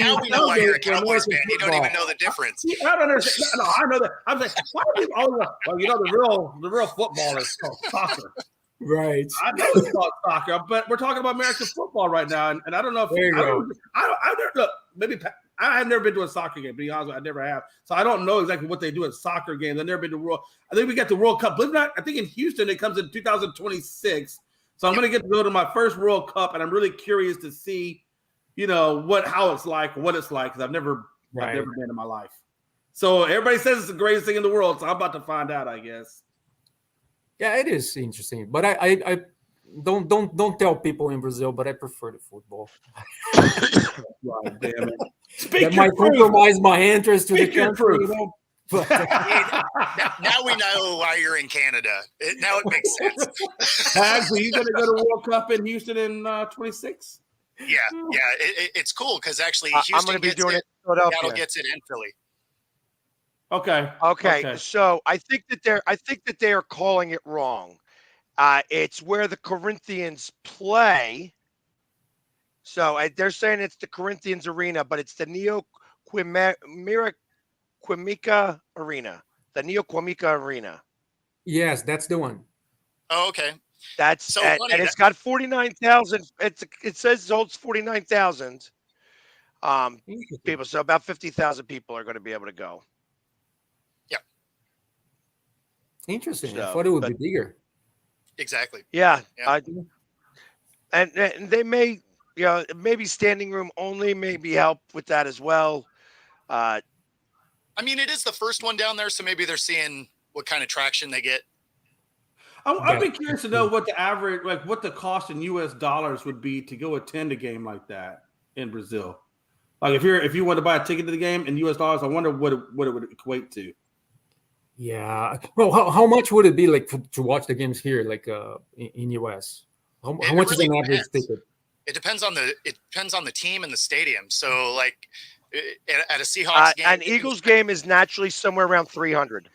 now we know why you're a tailgate for Cowboys American fan. You don't football? even know the difference. I don't understand. No, I know that. I'm like, why do people always? Well, you know, the real football is called soccer. Right. I know it's called soccer, but we're talking about American football right now, and I don't know if There you go. I never look. Maybe I have never been to a soccer game. To be honest, with you, I never have. So I don't know exactly what they do at soccer games. I've never been to World. I think we got the World Cup. Believe it or not, I think in Houston it comes in 2026. So I'm going to get to go to my first World Cup, and I'm really curious to see, you know, how it's like, what it's like, because I've never been in my life. So everybody says it's the greatest thing in the world. So I'm about to find out, I guess. Yeah, it is interesting, but I don't tell people in Brazil, but I prefer the football. Right, damn it. That might compromise my interest to the country. You know? But, now we know why you're in Canada. Now it makes sense. Pags, are you going to go to World Cup in Houston in 26? Yeah, it's cool because actually Houston I'm going to be doing it in Seattle Philadelphia. gets it in Philly. Okay. So I think that they are calling it wrong. It's where the Corinthians play. So they're saying it's the Corinthians Arena, but it's the Neoquímica Arena. The Neoquímica Arena. yes, that's the one. Oh, okay. That's So and funny it's got 49,000. It says it holds 49,000 people. So about 50,000 people are going to be able to go. Interesting. I So, thought it would be bigger. Exactly. Yeah. Yeah. And they may, maybe standing room only maybe help with that as well. I mean, it is the first one down there, so maybe they're seeing what kind of traction they get. I'd be curious to know what the average, like what the cost in US dollars would be to go attend a game like that in Brazil. Like if you want to buy a ticket to the game in US dollars, I wonder what it would equate to. Yeah. Well, how much would it be like to watch the games here, like in US? How much is an average ticket? It depends on the team and the stadium. So like at a Seahawks game, an Eagles game is naturally somewhere around 300.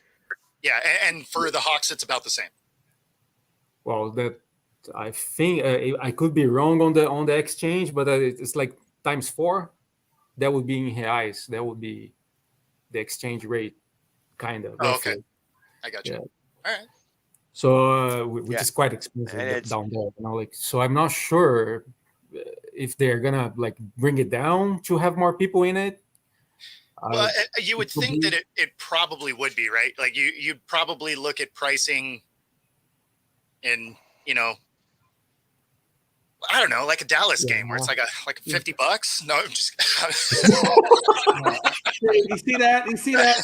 Yeah, and for the Hawks, it's about the same. Well, I think I could be wrong on the exchange, but it's like times 4. That would be in reais. That would be the exchange rate, kind of. Oh, okay. Roughly. I got you. Yeah. All right. So which Yeah. is quite expensive And it's down there. Like, so I'm not sure if they're gonna like bring it down to have more people in it. Well, you would it could think be. that it probably would be, right? Like you'd probably look at pricing in, I don't know, like a Dallas game where it's like $50. No, I'm just. You see that? You see that?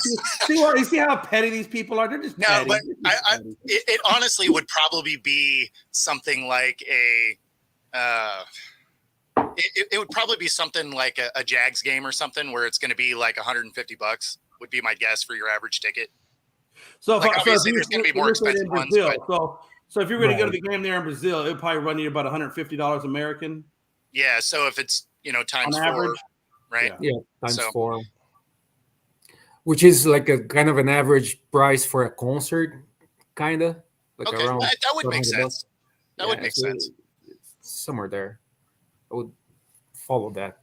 You see how petty these people are? They're just No, petty. but They're just petty. it honestly would probably be something like it would probably be something like a Jags game or something where it's going to be like $150 would be my guess for your average ticket. So, Like, if obviously, there's gonna be more you're looking expensive in ones, Brazil, so if you're going to go to Right. the game there in Brazil, it'll probably run you about $150 American. Yeah, so if it's times On 4, average? right? Yeah. Yeah, times So- 4, which is like a kind of an average price for a concert, kind of like Okay, around. that would make 400 bucks. sense. That would Yeah, make so sense. it's somewhere there. I would follow that.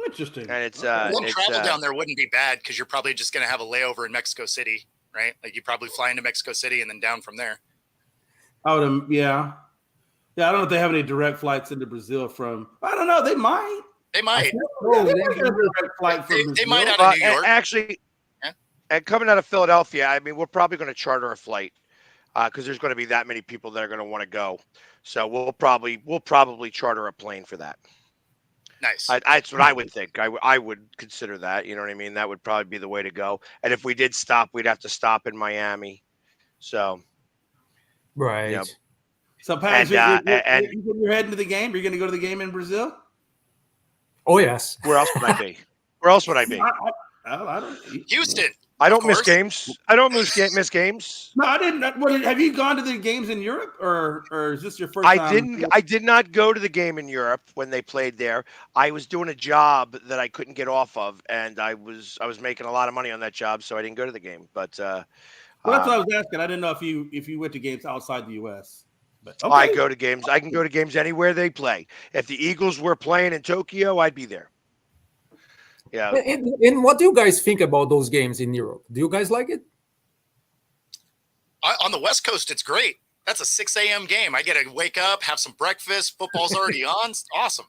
Interesting. and it's Well, it's travel down there wouldn't be bad because you're probably just going to have a layover in Mexico City, right? Like you probably fly into Mexico City and then down from there. Yeah. I don't know if they have any direct flights into Brazil from. I don't know. They might. They might. Yeah, they might get a direct flight from They Brazil. might out Well, of New York. actually, Yeah. and coming out of Philadelphia, I mean, we're probably going to charter a flight because there's going to be that many people that are going to want to go. So we'll probably charter a plane for that. Nice. That's what I would think. I would consider that. You know what I mean? That would probably be the way to go. And if we did stop, we'd have to stop in Miami. So Right. Yeah. So, Pat, And- you're heading to the game. You're going to go to the game in Brazil? Oh yes. where else would I be? Where else would I be? I don't. Houston. I don't Of miss course. games. I don't miss games. No, I didn't. Have you gone to the games in Europe, or is this your first I time? didn't. I did not go to the game in Europe when they played there. I was doing a job that I couldn't get off of, and I was making a lot of money on that job, so I didn't go to the game. But Well, that's what I was asking. I didn't know if you went to games outside the U.S. But okay. I go to games. I can go to games anywhere they play. If the Eagles were playing in Tokyo, I'd be there. Yeah. And what do you guys think about those games in Europe? Do you guys like it? On the West Coast, it's great. That's a 6 a.m. game. I get to wake up, have some breakfast. Football's already on. It's awesome.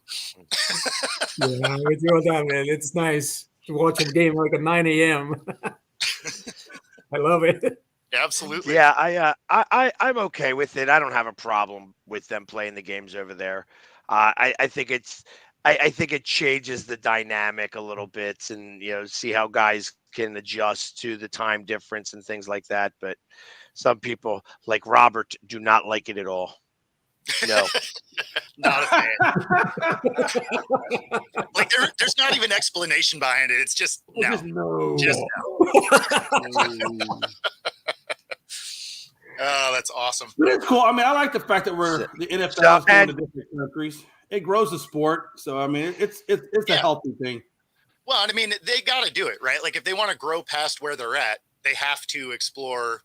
Yeah, with you on that, man. It's nice to watch a game like at 9 a.m. I love it. Yeah, absolutely. Yeah, I'm okay with it. I don't have a problem with them playing the games over there. I think I think it changes the dynamic a little bit, and see how guys can adjust to the time difference and things like that. But some people, like Robert, do not like it at all. No. Not a fan. Like there's not even explanation behind it. It's just no. No. Just Oh, that's awesome. But it's cool. I mean, I like the fact that the NFL is going to different countries. It grows the sport, so I mean, it's a healthy thing. Well, and I mean, they got to do it, right? Like if they want to grow past where they're at, they have to explore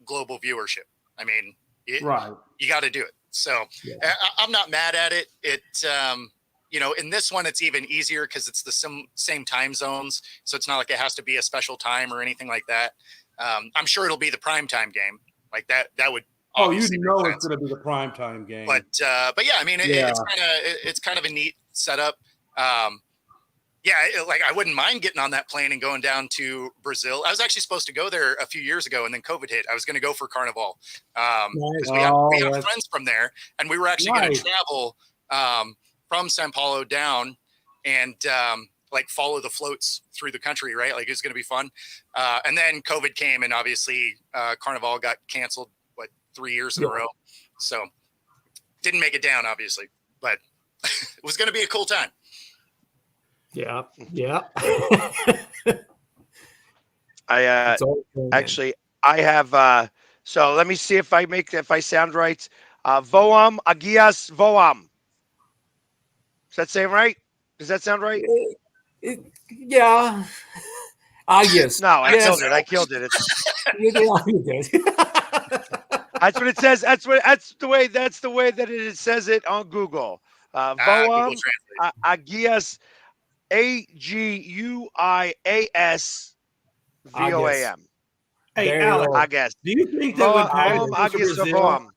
global viewership. I mean, Right. You got to do it. So I'm not mad at it. In this one, it's even easier because it's the same time zones. So it's not like it has to be a special time or anything like that. I'm sure it'll be the primetime game like that. That would. Oh, you obviously know make it's going to be the primetime game. But yeah, I mean, it's kind of a neat setup. Like I wouldn't mind getting on that plane and going down to Brazil. I was actually supposed to go there a few years ago, and then COVID hit. I was going to go for Carnival. Nice. We have friends from there, and we were actually going to travel from Sao Paulo down and like follow the floats through the country, right? Like it's going to be fun. And then COVID came, and obviously Carnival got canceled 3 years in a row. So didn't make it down, obviously, but it was going to be a cool time. Yeah. I actually I have so let me see if I sound right. Voam Agias Voam. Does that sound right? Does that sound right? Yeah. Yes. No, I killed it. You did. That's what it says. That's the way that it says it on Google. Google Voam Translate. Agias, AGUIAS Hey, There you Alex, go. I guess. do you think that when Pags Voam comes to Agias Brazil, Voam.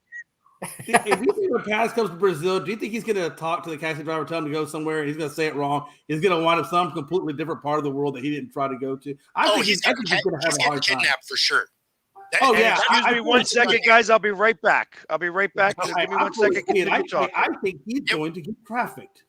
do you think when Pags comes to Brazil, do you think he's going to talk to the taxi driver, tell him to go somewhere, and he's going to say it wrong? He's going to wind up some completely different part of the world that he didn't try to go to. I think he's going to have a hard time. Kidnapped for sure. Oh, And yeah. excuse me one second, guys. I'll be right back. Just give me 1 second. Continue talking. I think he's going to get trafficked.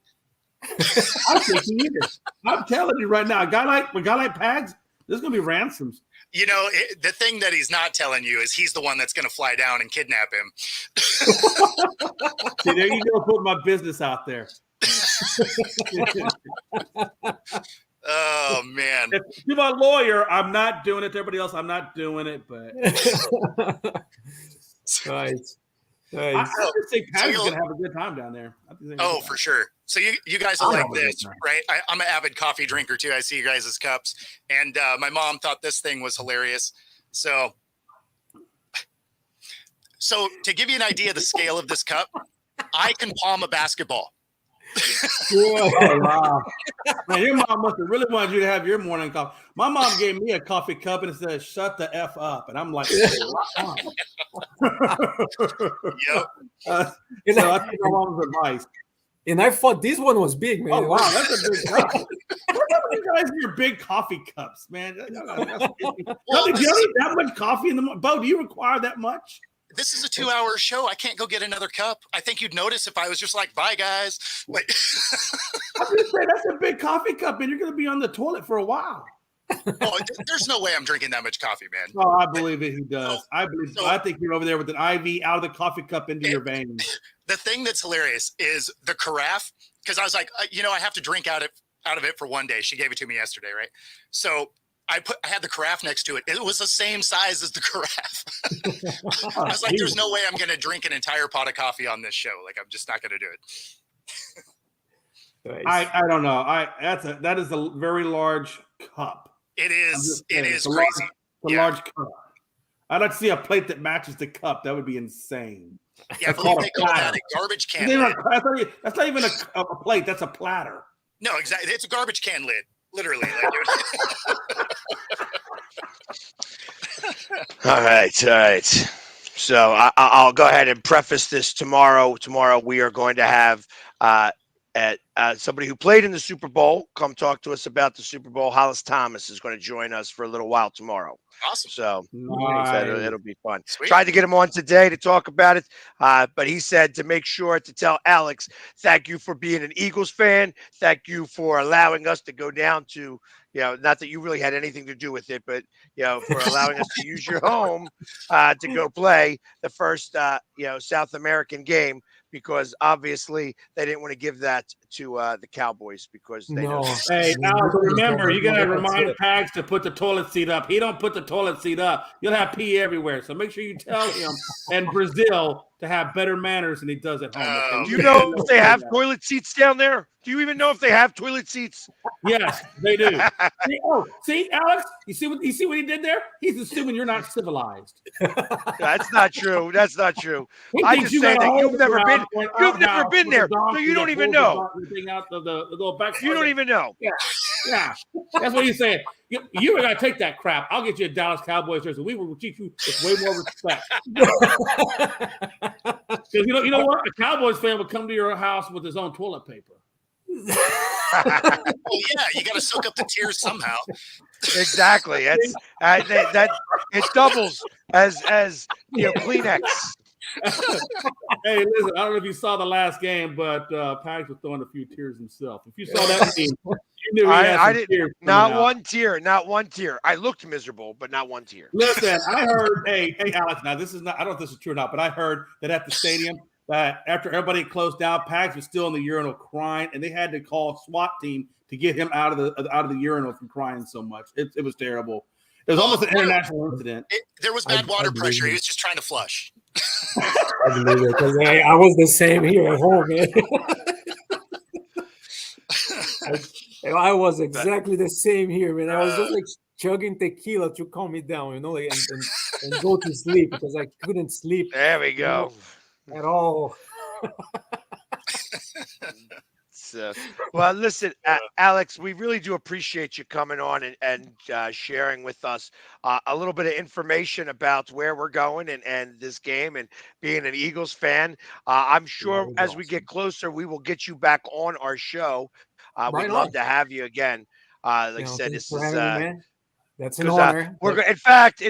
I think he is. I'm telling you right now, a guy like Pags, there's going to be ransoms. You know, the thing that he's not telling you is he's the one that's going to fly down and kidnap him. See, there you go, put my business out there. Oh, man. To my lawyer, I'm not doing it. To everybody else, I'm not doing it. But Nice. I just think Patty's going to have a good time down there. Oh, for sure. So you guys are like this, right? I'm an avid coffee drinker too. I see you guys as cups. And my mom thought this thing was hilarious. So to give you an idea of the scale of this cup, I can palm a basketball. Oh, wow. Man, your mom must have really wanted you to have your morning coffee. My mom gave me a coffee cup and it said, "Shut the F up." And I'm like, Yep. So I think my mom's advice. And I thought this one was big, man. Oh, wow, that's a big cup. What about you guys and your big coffee cups, man? Do you need that much coffee in the morning? Bo, do you require that much? This is a 2-hour show. I can't go get another cup. I think you'd notice if I was just like, "Bye, guys." Like, I'm just saying, that's a big coffee cup, and you're going to be on the toilet for a while. oh, there's no way I'm drinking that much coffee, man. Oh, I believe it. He does. I think you're over there with an IV out of the coffee cup into your veins. The thing that's hilarious is the carafe, because I was like, I have to drink out of it for one day. She gave it to me yesterday, right? So I had the carafe next to it. It was the same size as the carafe. I was like, there's no way I'm going to drink an entire pot of coffee on this show. Like, I'm just not going to do it. Nice. I don't know. That is a very large cup. It is. It is it's crazy. A large cup. I'd like to see a plate that matches the cup. That would be insane. Yeah, I believe they call that a garbage can lid. That's not even a plate. That's a platter. No, exactly. It's a garbage can lid. Literally. All right. So I'll go ahead and preface this tomorrow. Tomorrow we are going to have somebody who played in the Super Bowl come talk to us about the Super Bowl. Hollis Thomas is going to join us for a little while tomorrow. Awesome. So Nice. it'll be fun. Sweet. Tried to get him on today to talk about it, but he said to make sure to tell Alex, thank you for being an Eagles fan. Thank you for allowing us to go down to, not that you really had anything to do with it, but, for allowing us to use your home to go play the first, South American game, because obviously they didn't want to give that to the Cowboys because they know. Hey, Alex, remember, you got to remind Pags to put the toilet seat up. He don't put the toilet seat up. You'll have pee everywhere. So make sure you tell him and Brazil to have better manners than he does at home. Okay? Do you know if they have toilet seats down there? Do you even know if they have toilet seats? Yes, they do. See, Alex, you see what he did there? He's assuming you're not civilized. That's not true. That's not true. He I thinks just say that you've never been. You've never outhouse been with there, the donkey so you don't that even pulls know. the thing out of the little back. You don't even know. Yeah, that's what he's saying. You gotta take that crap. I'll get you a Dallas Cowboys jersey. We will treat you with way more respect. Because you know what? A Cowboys fan would come to your house with his own toilet paper. Well, yeah, you got to soak up the tears somehow. Exactly. It's that it doubles as Kleenex. Hey, listen, I don't know if you saw the last game, but Pags was throwing a few tears himself. If you saw that game, you knew he had I some didn't. tears Not coming out. one tear. Not one tear. I looked miserable, but not one tear. Listen, I heard. Hey, Alex. Now this is not. I don't know if this is true or not, but I heard that at the stadium, that after everybody closed down, Pags was still in the urinal crying, and they had to call a SWAT team to get him out of the urinal from crying so much. It was terrible. It was almost an international incident. There was bad water pressure. He was just trying to flush. I believe it, 'cause I was the same here at home, man. I was exactly the same here, man. I was just like chugging tequila to calm me down, like, and and go to sleep because I couldn't sleep There we go. at all. So, well, listen, Alex, we really do appreciate you coming on and sharing with us a little bit of information about where we're going and this game and being an Eagles fan. I'm sure was as we get closer, we will get you back on our show. Right We'd on. love to have you again. Like I said, Thanks this for is having me, man. That's an because honor. we're in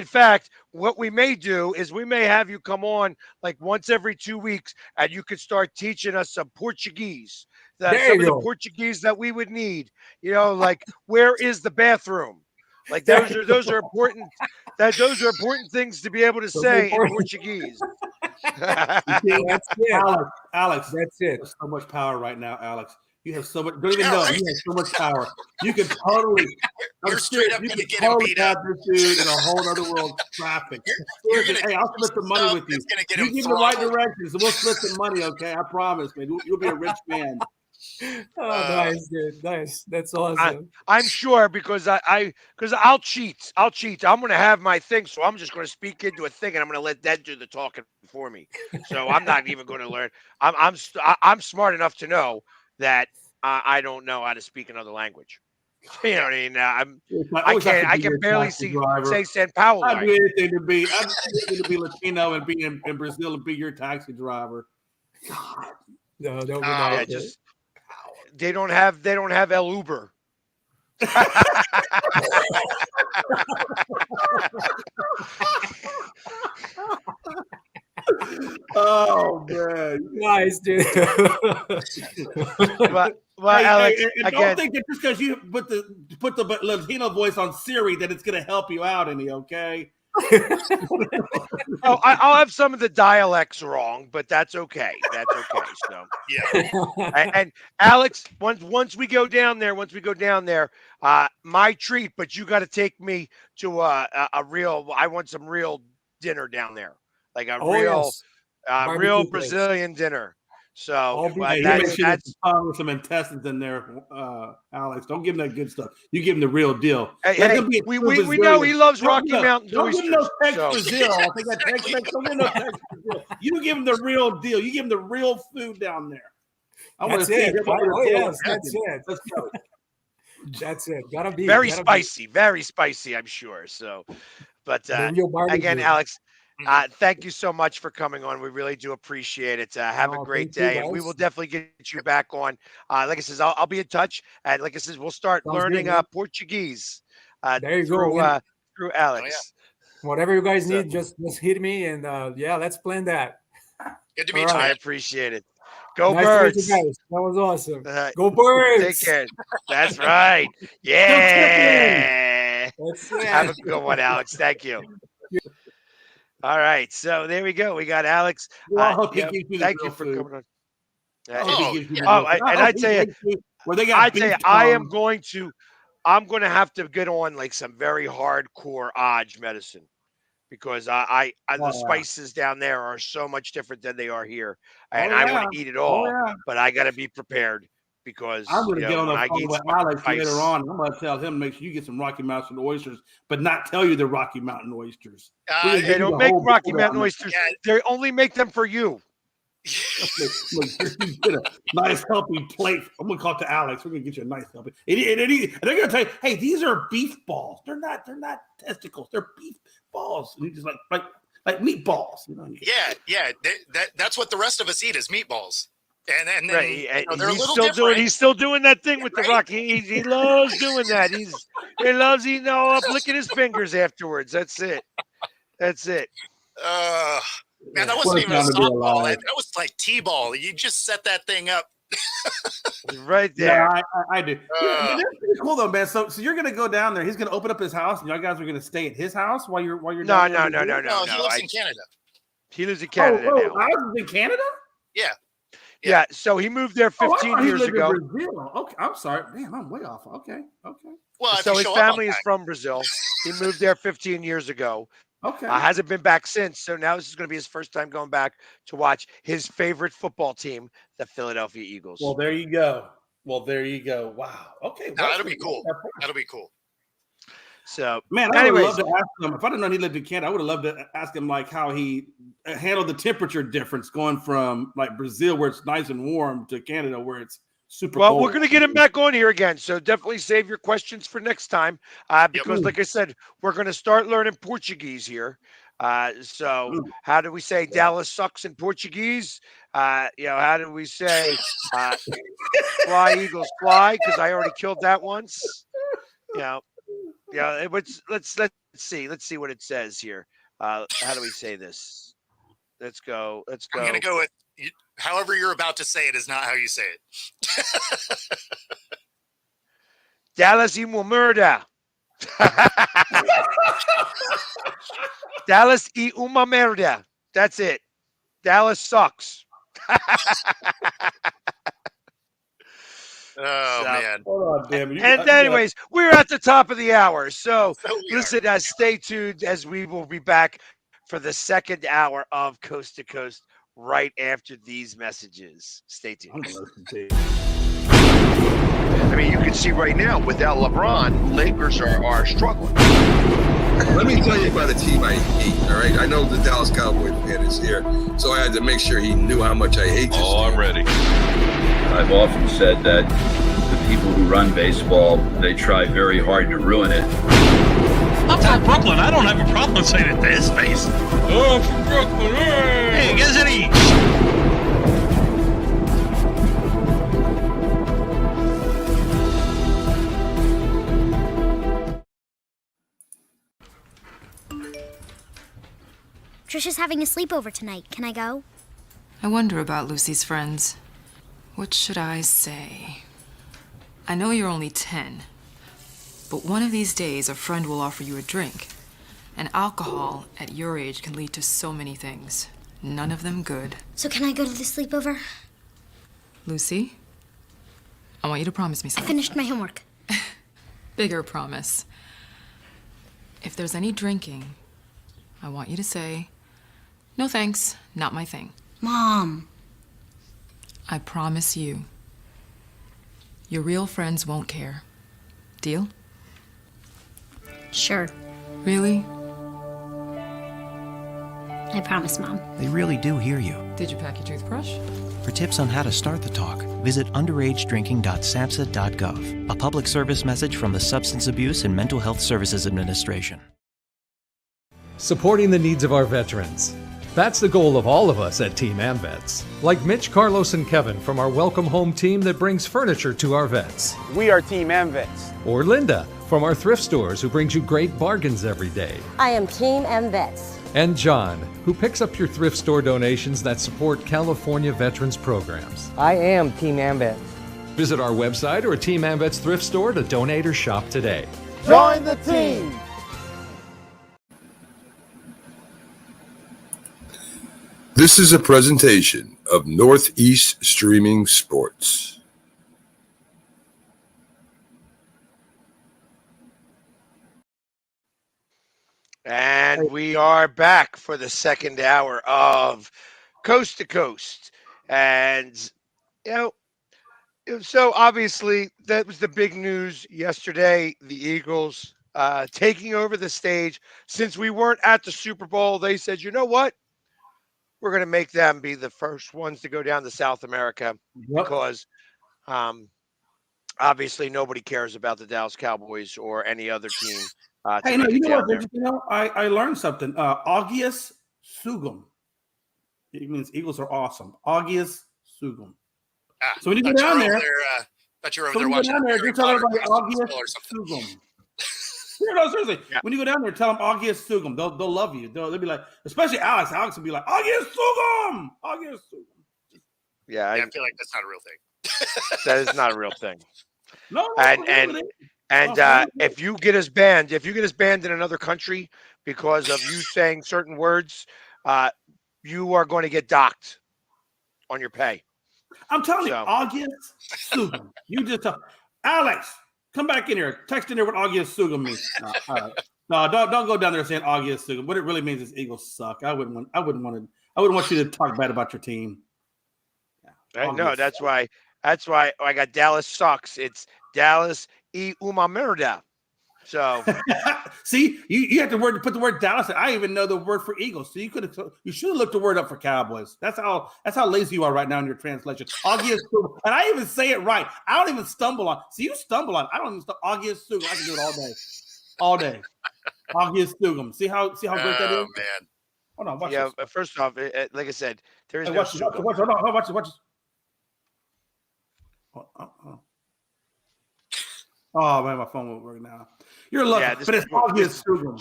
fact, what we may do is we may have you come on like once every 2 weeks, and you could start teaching us some Portuguese. There Some you of the go. Portuguese that we would need. Like where is the bathroom? Like There those are important. Those are important things to be able to Those are say in important. Portuguese. That's it. Alex, That's it. there's so much power right now, Alex. You have so much. Don't even know. right. You have so much power. You can totally. You're straight up You gonna can get him totally beat have up. this dude in a whole other world of traffic. You're Listen, gonna hey, I'll split some money stuff with you. that's gonna get You him give me the right throttled. directions, and we'll split some money. Okay, I promise, man. You'll be a rich man. Oh, nice, dude. Nice. That's awesome. I'm sure because I'll cheat. I'll cheat. I'm gonna have my thing, so I'm just gonna speak into a thing, and I'm gonna let that do the talking for me. So I'm not even gonna learn. I'm smart enough to know that I don't know how to speak another language. You know what I mean? I can barely say San Paulo. I'd do anything to be. I'd do anything to be Latino and be in Brazil and be your taxi driver. God. No, that would be Yeah, nice. just they don't have El Uber. Oh man. Nice, dude. Well, Hey, Alex, and again, don't think that just because you put the Latino voice on Siri that it's going to help you out any. Okay. I'll have some of the dialects wrong, but that's okay. That's okay. So Yeah. and Alex, once we go down there, my treat. But you got to take me to a real. I want some real dinner down there, like a real Yes. Barbecue real place. Brazilian dinner. So I'll be Hey, you there. make sure there's some intestines in there, Alex. Don't give him that good stuff. You give him the real deal. Hey, we know he loves Rocky Mountain Don't give him oysters. no Tex So. Brazil. I think that Tex Mex. Don't give him no Tex Brazil. You give him the real deal. You give him the real food down there. I want to That's see it. him. Oh, yes, that's it. Let's go. That's it. Gotta be Very gotta spicy, I'm sure. So, but The real barbecue. again, Alex, thank you so much for coming on. We really do appreciate it. Have a No, great thank you, day, and we guys. will definitely get you back on. Like I said, I'll be in touch, and like I said, we'll start Sounds learning good, man. Portuguese There you through go. through Alex. Whatever you guys So- need, just hit me, and yeah, let's plan that. Good to meet All you. right. I man. appreciate it. Go Nice Birds! to meet you guys. That was awesome. Go Take Birds. care. That's right. Yeah. That's it. Have a good one, Alex. Thank you. All right, so there we go. We got Alex. Well, I hope he Yep, gives you the thank real you for food. coming on. I hope he gives you the Oh, real food. and hope I he tell you, takes you where they got I tell you, beef I am tongue. I'm going to have to get on like some very hardcore Odge medicine because the yeah. spices down there are so much different than they are here, Oh, and I yeah. want to eat it all, yeah. but I got to be prepared because I'm going to get on when the I phone eat with Alex later on. I'm going to tell him make sure you get some Rocky Mountain oysters, but not tell you the Rocky Mountain oysters. they don't make Rocky Mountain oysters. Yeah. They only make them for you. Look, you get a nice healthy plate. I'm gonna call it to Alex. We're gonna get you a nice healthy. And they're gonna tell you, hey, these are beef balls. They're not testicles. They're beef balls. And you just like meatballs. You know? Yeah. That's what the rest of us eat is meatballs. And then Right, they're a he's little still different. he's still doing that thing with the Right? Rocky. He loves doing that. He loves eating all up, licking his fingers afterwards. That's it. Man, that What wasn't a even a time to be softball. alive. That was like T-ball. You just set that thing up. Right there. Yeah, I do. That's pretty cool though, man. So you're gonna go down there. He's gonna open up his house, and y'all guys are gonna stay at his house while you're No. down there. No, he lives in Canada. He lives in Canada now. I was in Canada. Yeah. So he moved there Oh, I 15 thought he years lived ago. in Brazil. Okay, I'm sorry. Damn, I'm way off. Okay. Well, if So you his show up on family is time. from Brazil. He moved there 15 years ago. Okay. Hasn't been back since. So now this is going to be his first time going back to watch his favorite football team, the Philadelphia Eagles. Well, there you go. Wow. Okay. No, that'll be cool. That'll be cool. So, Man, I would anyways, love to ask him. If I didn't know he lived in Canada, I would have loved to ask him like how he handled the temperature difference going from like Brazil, where it's nice and warm, to Canada, where it's super well, cold. we're going to get him back on here again. So definitely save your questions for next time because, like I said, we're going to start learning Portuguese here. So how do we say Dallas sucks in Portuguese? How do we say fly, Eagles, fly? Because I already killed that once. Let's see. Let's see what it says here. How do we say this? Let's go. I'm going to go with however you're about to say it is not how you say it. Dallas e uma merda. Dallas e uma merda. That's it. Dallas sucks. Man. Oh, damn it. And anyways, we're at the top of the hour. So listen, stay tuned as we will be back for the second hour of Coast to Coast right after these messages. Stay tuned. I mean, you can see right now, without LeBron, Lakers are struggling. Let me tell you about a team I hate, all right? I know the Dallas Cowboy fan is here, so I had to make sure he knew how much I hate this team. I'm ready. I've often said that the people who run baseball, they try very hard to ruin it. I'm from Brooklyn. I don't have a problem saying it to his face. Oh, from Brooklyn. Hey, guys, any? Trisha's having a sleepover tonight. Can I go? I wonder about Lucy's friends. What should I say? I know you're only 10, but one of these days a friend will offer you a drink. And alcohol at your age can lead to so many things. None of them good. So can I go to the sleepover? Lucy, I want you to promise me I something. finished my homework. Bigger promise. If there's any drinking, I want you to say, "No thanks, not my thing." Mom. I promise you. Your real friends won't care. Deal? Sure. Really? I promise, Mom. They really do hear you. Did you pack your toothbrush? For tips on how to start the talk, visit underagedrinking.samhsa.gov, a public service message from the Substance Abuse and Mental Health Services Administration. Supporting the needs of our veterans. That's the goal of all of us at Team AmVets. Like Mitch, Carlos, and Kevin from our Welcome Home team that brings furniture to our vets. We are Team AmVets. Or Linda from our thrift stores who brings you great bargains every day. I am Team AmVets. And John, who picks up your thrift store donations that support California veterans programs. I am Team AmVets. Visit our website or a Team AmVets thrift store to donate or shop today. Join the team! This is a presentation of Northeast Streaming Sports. And we are back for the second hour of Coast to Coast. And, so obviously that was the big news yesterday. The Eagles taking over the stage. Since we weren't at the Super Bowl, they said, you know what? We're going to make them be the first ones to go down to South America because obviously nobody cares about the Dallas Cowboys or any other team. Hey, no, you know what? I learned something. Augius Sugum. It means Eagles are awesome. Augius Sugum. So when you go down there, thought you were over there watching. You're telling everybody Augius Sugum. No, seriously. Yeah. When you go down there, tell them Augius Sugum. They'll love you. They'll be like, especially Alex. Alex will be like, Augius Sugum. Augius Sugum. Yeah, I feel like that's not a real thing. That is not a real thing. No, and if you get us banned, in another country because of you saying certain words, you are going to get docked on your pay. I'm telling you, Augius Sugum. You just tell Alex. Come back in here. Text in there what Augius Sugum means. No, don't go down there saying Augius Sugum. What it really means is Eagles suck. I wouldn't want you to talk bad about your team. Yeah, no, that's why I got Dallas sucks. It's Dallas e uma merda. So see, you have to put the word Dallas. I didn't even know the word for Eagles. So you should have looked the word up for Cowboys. That's how lazy you are right now in your translation. August, and I even say it right. I don't even stumble on. See, you stumble on. I don't even August Sugum. I can do it all day. August Sugum. See how great that is. Oh man. Hold on, watch yeah, this. first off, like I said, there is Hey, no watch Sugum. watch this. Oh man, my phone won't work now. You're lucky, Yeah, but it's August Sugum.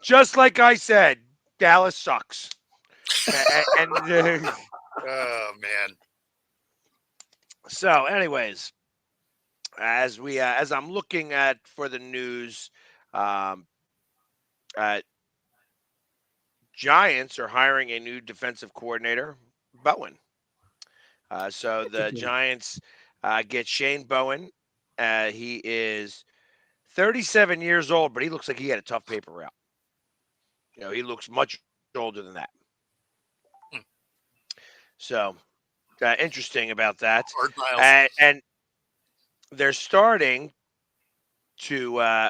Just like I said, Dallas sucks. and Oh man. So, anyways, as I'm looking at for the news, um, Giants are hiring a new defensive coordinator, Bowen. So the Giants get Shane Bowen. He is 37 years old, but he looks like he had a tough paper route. He looks much older than that. So interesting about that. And they're starting to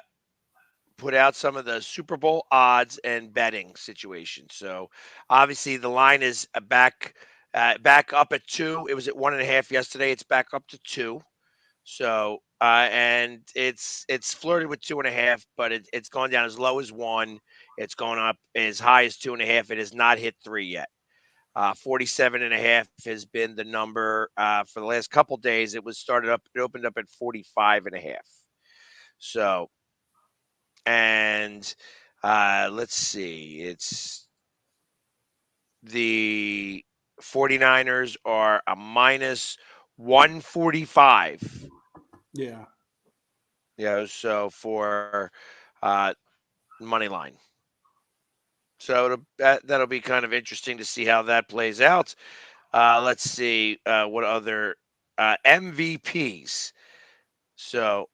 put out some of the Super Bowl odds and betting situations. So obviously the line is back up at 2. It was at 1.5 yesterday. It's back up to 2. So and it's flirted with 2.5, but it's gone down as low as 1. It's gone up as high as 2.5. It has not hit 3 yet. 47.5 has been the number for the last couple days. It opened up at 45.5. So, and let's see, it's the 49ers are a minus 145. Yeah. So for money line. So that'll be kind of interesting to see how that plays out. Let's see what other MVPs. So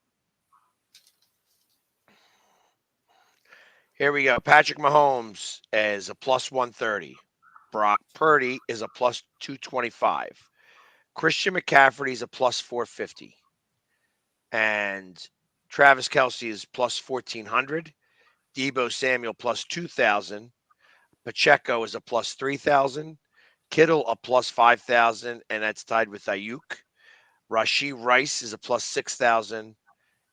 here we go. Patrick Mahomes is a plus 130. Brock Purdy is a plus 225. Christian McCaffrey is a plus 450. And Travis Kelce is plus 1,400. Debo Samuel plus 2,000. Pacheco is a plus 3,000. Kittle a plus 5,000, and that's tied with Ayuk. Rashee Rice is a plus 6,000.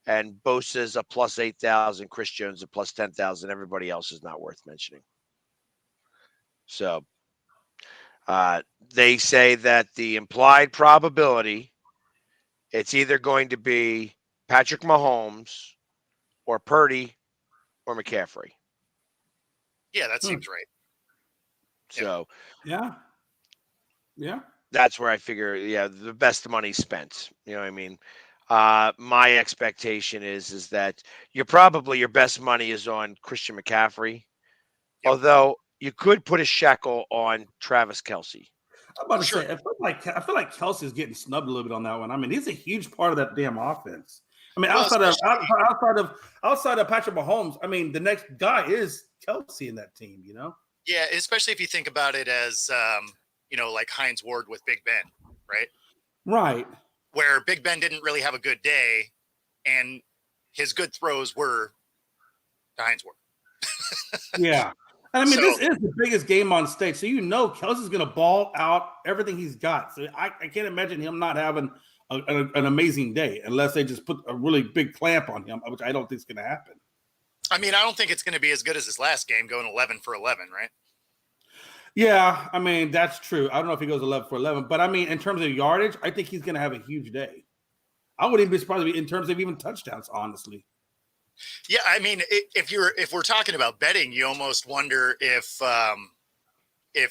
And Bosa is a plus 8,000. Chris Jones a plus 10,000. Everybody else is not worth mentioning. So they say that the implied probability, it's either going to be Patrick Mahomes or Purdy or McCaffrey. Yeah, that seems right. So yeah. That's where I figure, the best money spent. You know what I mean? My expectation is that your best money is on Christian McCaffrey, although you could put a shekel on Travis Kelce. I'm about to say, I feel like Kelsey's getting snubbed a little bit on that one. I mean, he's a huge part of that damn offense. I mean, outside of Patrick Mahomes, I mean, the next guy is Kelce in that team. Yeah, especially if you think about it as like Hines Ward with Big Ben, right? Right. Where Big Ben didn't really have a good day, and his good throws were to Hines Ward. Yeah. And I mean, this is the biggest game on stage. So Kelsey's going to ball out everything he's got. So I can't imagine him not having an amazing day unless they just put a really big clamp on him, which I don't think is going to happen. I mean, I don't think it's going to be as good as this last game, going 11 for 11, right? Yeah, I mean, that's true. I don't know if he goes 11 for 11, but I mean, in terms of yardage, I think he's going to have a huge day. I wouldn't even be surprised in terms of even touchdowns, honestly. Yeah, I mean, if we're talking about betting, you almost wonder if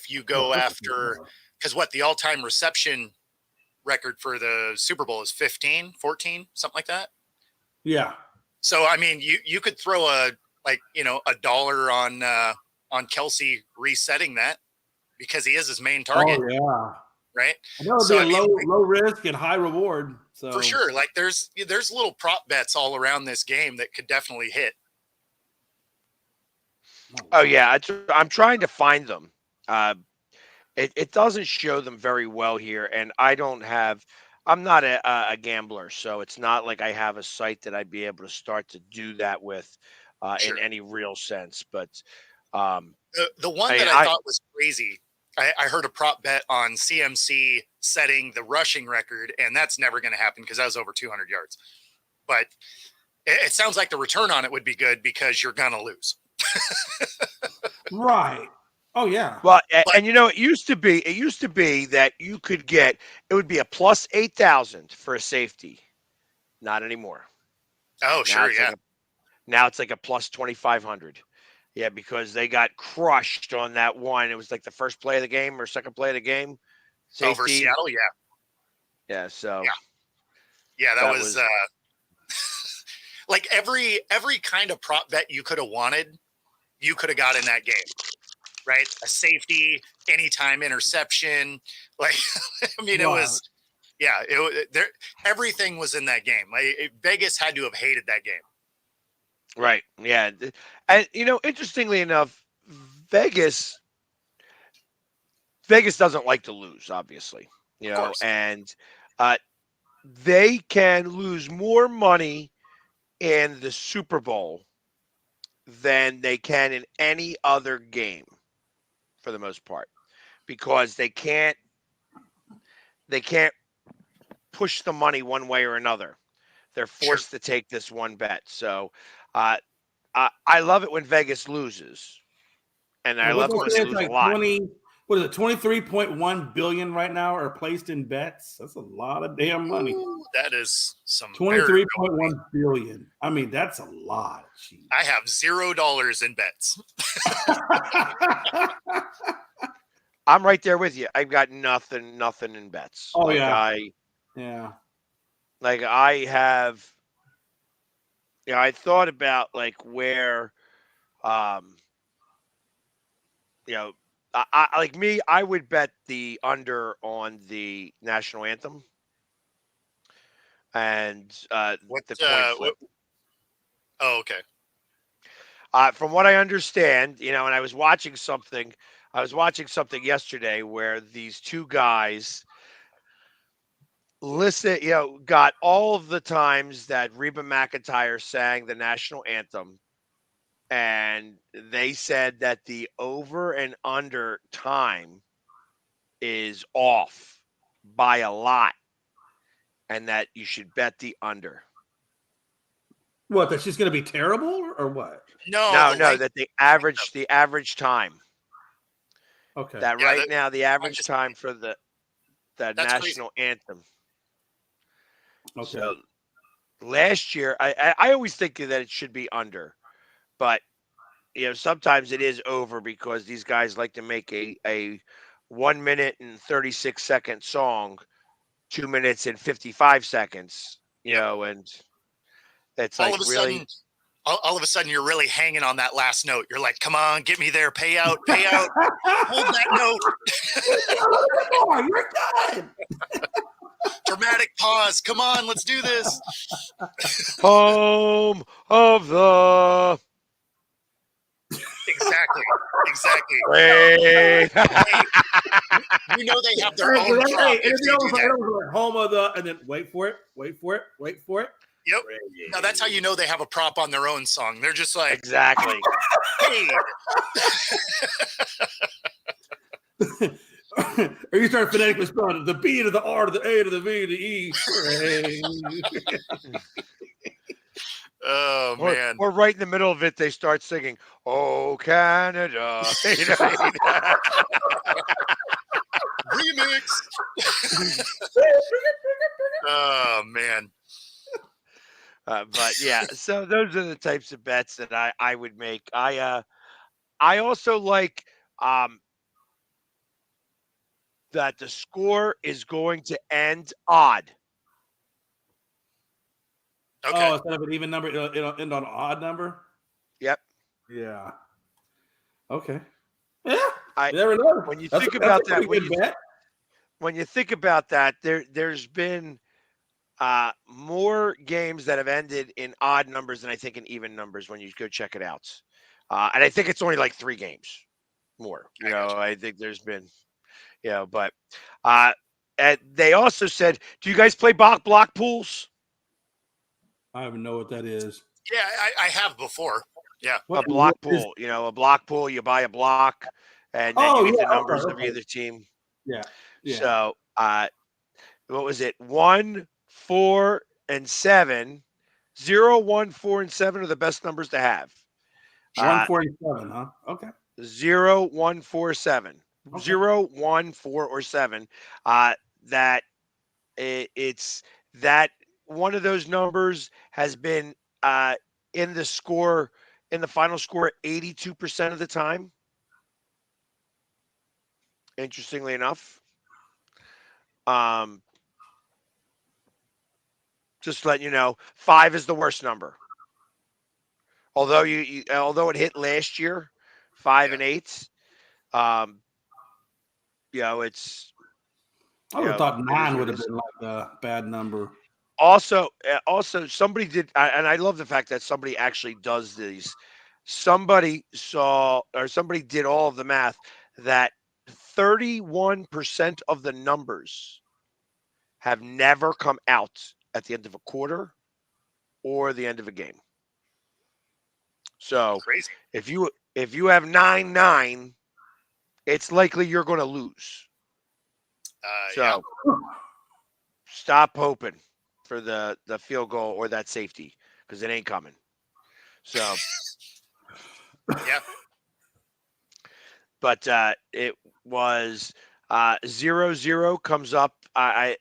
you go after, because the all-time reception record for the Super Bowl is 15, 14, something like that. Yeah. So I mean, you could throw a dollar on Kelce resetting that because he is his main target. Oh yeah. Right. That would be a low risk and high reward. So for sure, like there's little prop bets all around this game that could definitely hit. Oh yeah, I'm trying to find them. It doesn't show them very well here, and I don't have I'm not a gambler, so it's not like I have a site that I'd be able to start to do that with in Sure. any real sense. But um, The one I that mean, I thought was crazy, I heard a prop bet on CMC setting the rushing record, and that's never going to happen because that was over 200 yards. But it sounds like the return on it would be good because you're going to lose. Right. Oh yeah. well, and you know, it used to be that you could get it would be a plus 8,000 for a safety. Not anymore. Oh, Now sure, it's yeah. like a plus 2,500. Yeah, because they got crushed on that one. It was like the first play of the game or second play of the game. Over Safety. Seattle, yeah. Yeah, so Yeah, that that was like every kind of prop bet you could have wanted, you could have got in that game. Right? A safety, anytime interception. Like, I mean, it was, yeah, everything was in that game. Like, Vegas had to have hated that game. right. Yeah. And you know, interestingly enough, Vegas doesn't like to lose, obviously. You Of know, course. and they can lose more money in the Super Bowl than they can in any other game for the most part because they can't push the money one way or another. They're forced to take this one bet. So I love it when Vegas loses, and I What love they it when say they it's lose a like lot. 20. What is it? 23.1 billion right now are placed in bets. That's a lot of damn money. Ooh, that is some 23.1 billion. I mean, that's a lot. Jeez. I have $0 in bets. I'm right there with you. I've got nothing in bets. Oh like yeah, like I have. You know, I thought about like where, you know, I like me. I would bet the under on the national anthem and the coin flip. Oh, okay. From what I understand, you know, and I was watching something yesterday where these two guys got all of the times that Reba McEntire sang the national anthem, and they said that the over and under time is off by a lot, and that you should bet the under. What? That she's going to be terrible or what? No, that the average time. Okay. That Yeah, right now the average time for the national anthem. Okay. So last year, I always think that it should be under, but you know sometimes it is over because these guys like to make a 1 minute and 36-second song 2 minutes and 55 seconds. You know, and it's all like of a really. sudden, all of a sudden, you're really hanging on that last note. You're like, "Come on, get me there, pay out, hold that note." You're good. Dramatic pause. Come on, let's do this. Home of the. Exactly. Hey. You know they have their own prop if they do that. Home of the, and then wait for it. Yep. Now that's how you know they have a prop on their own song. They're just like, exactly. Hey. Or you start phonetically spelling the B to the R to the A to the V to the E. Oh man! Or right in the middle of it, they start singing "Oh Canada." Remix. Oh man! But yeah, so those are the types of bets that I would make. I also like that the score is going to end odd. Okay. Oh, instead of an even number, it'll end on an odd number? Yep. Yeah. Okay. Yeah. I never know. When you think about that, when you think about that, there's been more games that have ended in odd numbers than I think in even numbers when you go check it out. And I think it's only like 3 games more. You know, I think there's been, but they also said, do you guys play block pools? I don't even know what that is. Yeah, I have before. Yeah. A block pool. A block pool, you buy a block, and then you get the numbers of either team. Yeah. So, what was it? 1, 4, and 7. 0, 1, 4, and 7 are the best numbers to have. 147, huh? Okay. 0, 1, 4, 7. Okay. 0, 1, 4, or 7. It's that one of those numbers has been in the final score 82% of the time. Interestingly enough. Just letting you know, 5 is the worst number. Although although it hit last year, 5 and 8. It's. I would have thought 9 would have been like a bad number. Also, somebody did, and I love the fact that somebody actually does these. Somebody did all of the math that 31% of the numbers have never come out at the end of a quarter or the end of a game. So crazy. If you have 9-9, it's likely you're going to lose. So stop hoping for the field goal or that safety because it ain't coming. So yeah. But it was 0-0 comes up.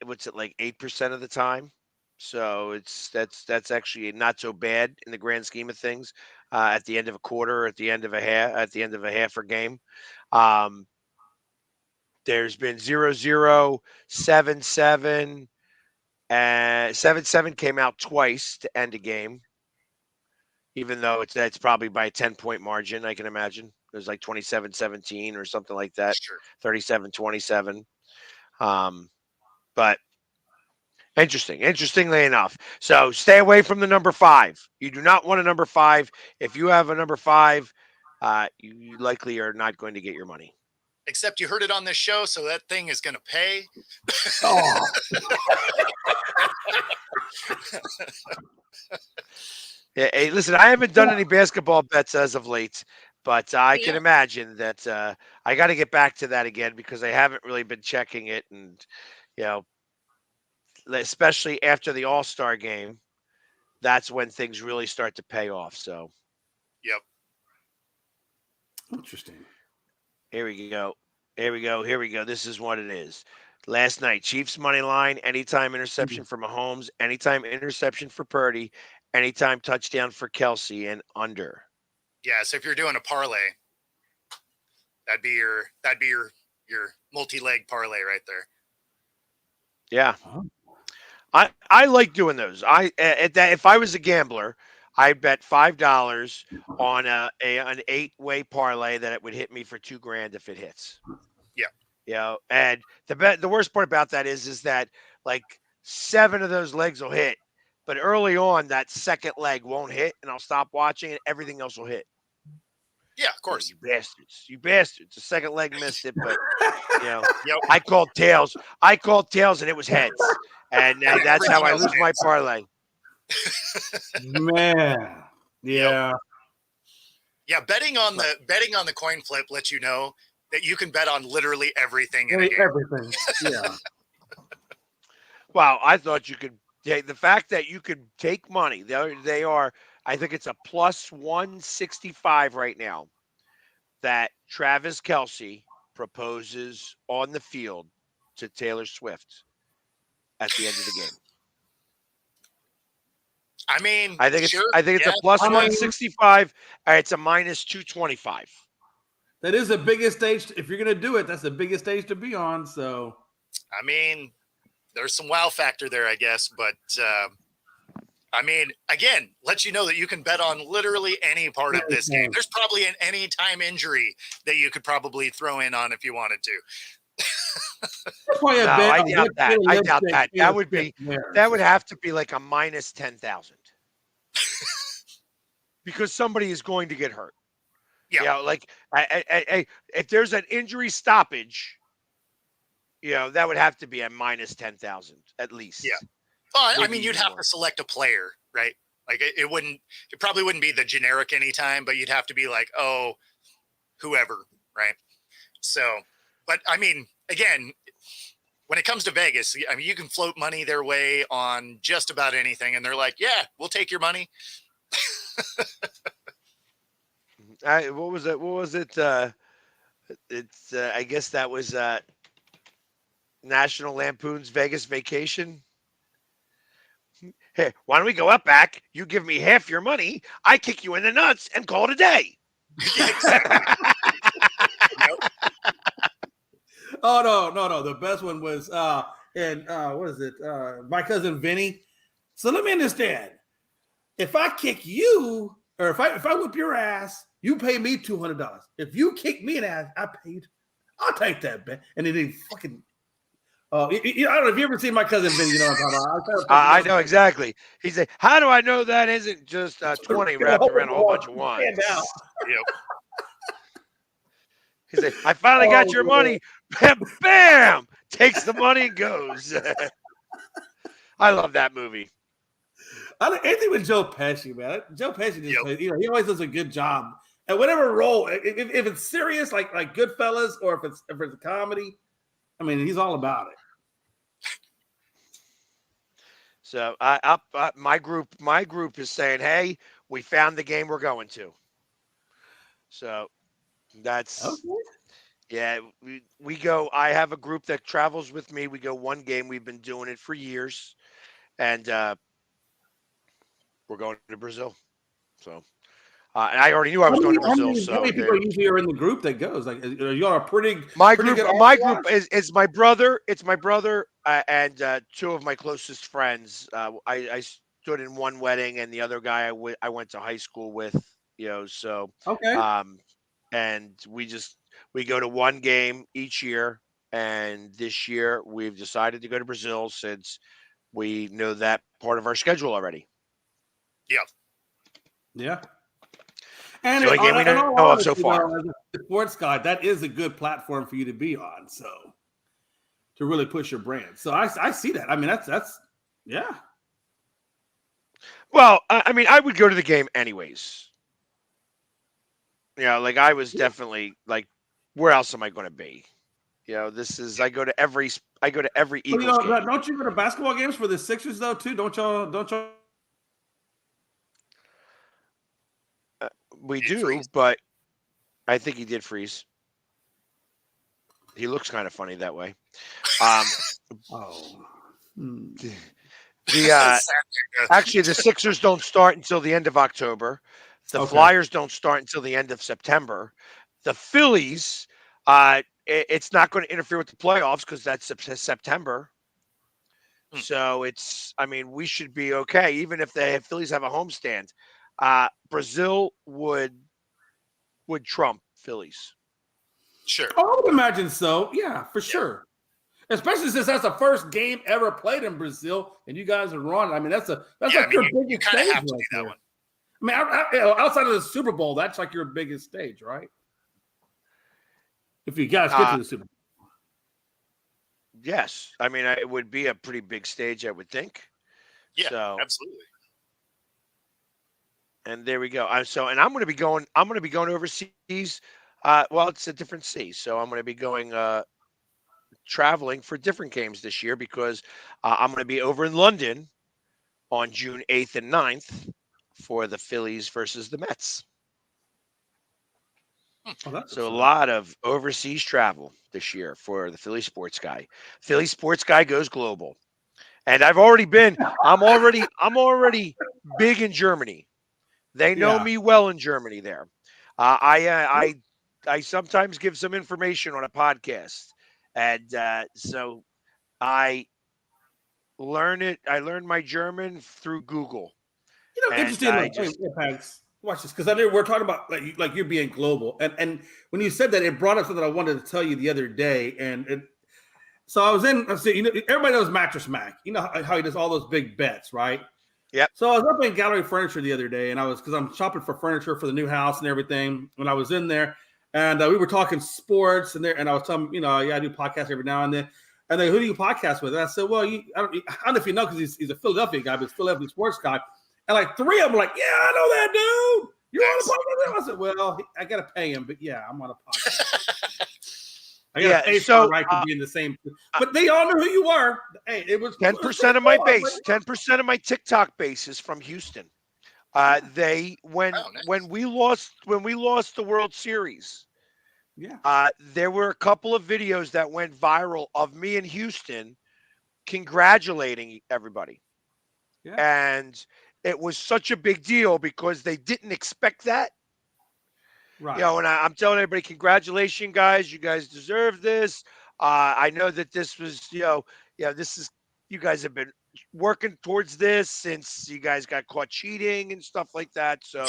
What's it, like 8% of the time? So that's actually not so bad in the grand scheme of things. At the end of a quarter, at the end of a half or game. There's been 0-0, 7-7, and 7-7 came out twice to end a game. Even though it's probably by a 10-point margin, I can imagine. It was like 27-17 or something like that. Sure. 37-27. But interestingly enough. So stay away from the number 5. You do not want a number 5. If you have a number 5, you likely are not going to get your money. Except you heard it on this show, so that thing is going to pay. Oh. Yeah, hey, listen, I haven't done any basketball bets as of late, but I can imagine that I got to get back to that again because I haven't really been checking it. And, especially after the All-Star game, that's when things really start to pay off. So, yep. Interesting. Here we go. This is what it is. Last night, Chiefs money line, anytime interception for Mahomes, anytime interception for Purdy, anytime touchdown for Kelsey, and under. Yeah, so if you're doing a parlay, that'd be your multi-leg parlay right there. Yeah. I like doing those. If I was a gambler, I'd bet $5 on an 8-way parlay that it would hit me for $2,000 if it hits. Yeah. And the worst part about that is that like 7 of those legs will hit, but early on that second leg won't hit, and I'll stop watching, and everything else will hit. Yeah, of course. You bastards. The second leg missed it, but Yep. I called tails, and it was heads, and that's how I lose my parlay. Man, yeah. Yeah, betting on the coin flip lets you know that you can bet on literally everything in a game. Everything. Yeah. Wow, I thought you could. Yeah, the fact that you could take money, they are. I think it's a plus 165 right now that Travis Kelce proposes on the field to Taylor Swift at the end of the game. I mean, I think it's a plus 165. It's a minus 225. That is the biggest stage. If you're going to do it, that's the biggest stage to be on. So, I mean, there's some wow factor there, I guess. But, I mean, again, let you know that you can bet on literally any part of this game. There's probably an anytime injury that you could probably throw in on if you wanted to. I doubt that. That would have to be like a minus 10,000 because somebody is going to get hurt. Yeah, like if there's an injury stoppage, that would have to be a minus 10,000 at least. Yeah. Well, I Maybe mean, you'd even have more. to select a player, right? Like it probably wouldn't be the generic anytime, but you'd have to be like, oh, whoever, right? So, but I mean, again, when it comes to Vegas, I mean, you can float money their way on just about anything, and they're like, yeah, we'll take your money. What was it? What was it? It's I guess that was National Lampoon's Vegas Vacation. Hey, why don't we go up back? You give me half your money, I kick you in the nuts and call it a day. Oh no. The best one was what is it? My cousin Vinny. So let me understand. If I kick you, or if I whip your ass, you pay me $200. If you kick me in the ass, I paid. I'll take that bet. And then they fucking. I don't know if you ever seen My Cousin Vinny. You know what I'm talking about. I know exactly. He said, "How do I know that isn't just 20 wrapped around a whole bunch of ones?" Yep. He said, "I finally got your money." Bam! Takes the money and goes. I love that movie. I like anything with Joe Pesci, man. Joe Pesci just plays, he always does a good job. And whatever role, if it's serious, like Goodfellas, or if it's a comedy, I mean, he's all about it. So my group is saying, "Hey, we found the game we're going to." So that's yeah. We go. I have a group that travels with me. We go one game. We've been doing it for years, and we're going to Brazil. So. And I already knew I was going to Brazil. How many people usually are in the group that goes? Like, are you on a pretty? My pretty group. good My entourage? group is my brother. It's my brother and two of my closest friends. I stood in one wedding, and the other guy I went to high school with. So Okay. and we go to one game each year, and this year we've decided to go to Brazil since we know that part of our schedule already. Yeah. Yeah. And So again, we know of so far. as a sports guy, that is a good platform for you to be on. So to really push your brand. So I see that. I mean, that's yeah. Well, I mean, I would go to the game anyways. Like I was definitely like, where else am I going to be? I go to every Eagles game. Don't you go to basketball games for the Sixers though too? Don't y'all? We do, but I think he did freeze. He looks kind of funny that way. Actually, the Sixers don't start until the end of October. The Flyers don't start until the end of September. The Phillies, it's not going to interfere with the playoffs because that's September. So we should be okay, even if the Phillies have a homestand. Brazil would trump Phillies. Sure. I would imagine so. Yeah, for sure. Especially since that's the first game ever played in Brazil, and you guys are running. I mean, that's your biggest stage right there. I mean, outside of the Super Bowl, that's like your biggest stage, right? If you guys get to the Super Bowl. Yes, I mean it would be a pretty big stage, I would think. Yeah, absolutely. And there we go. And I'm going to be going. I'm going to be going overseas. Well, it's a different sea, so I'm going to be going traveling for different games this year because I'm going to be over in London on June 8th and 9th for the Phillies versus the Mets. So a lot of overseas travel this year for the Philly sports guy. Philly sports guy goes global. And I've already been, I'm already big in Germany. They know me well in Germany there. I sometimes give some information on a podcast. And so I learned my German through Google. Interesting. Watch this, because I know we're talking about like you're being global, and when you said that, it brought up something I wanted to tell you the other day, so I was everybody knows Mattress Mac. You know how he does all those big bets, right? Yep. So I was up in Gallery Furniture the other day, and because I'm shopping for furniture for the new house and everything, when I was in there, and we were talking sports, and I was telling I do podcasts every now and then. And they, who do you podcast with? And I said, well, I don't know if you know, because he's a Philadelphia guy, but he's a Philadelphia sports guy. And like 3 of them were like, yeah, I know that dude. You're on a podcast with him? I said, well, I got to pay him, but yeah, I'm on a podcast. I got to pay for the right to be in the same. But they all knew who you were. Hey, it was 10% of my base, 10% of my TikTok base is from Houston. When we lost the World Series, there were a couple of videos that went viral of me in Houston congratulating everybody. Yeah. And it was such a big deal because they didn't expect that. Right. And I'm telling everybody, congratulations, guys. You guys deserve this. I know that this was, this is, you guys have been working towards this since you guys got caught cheating and stuff like that. So,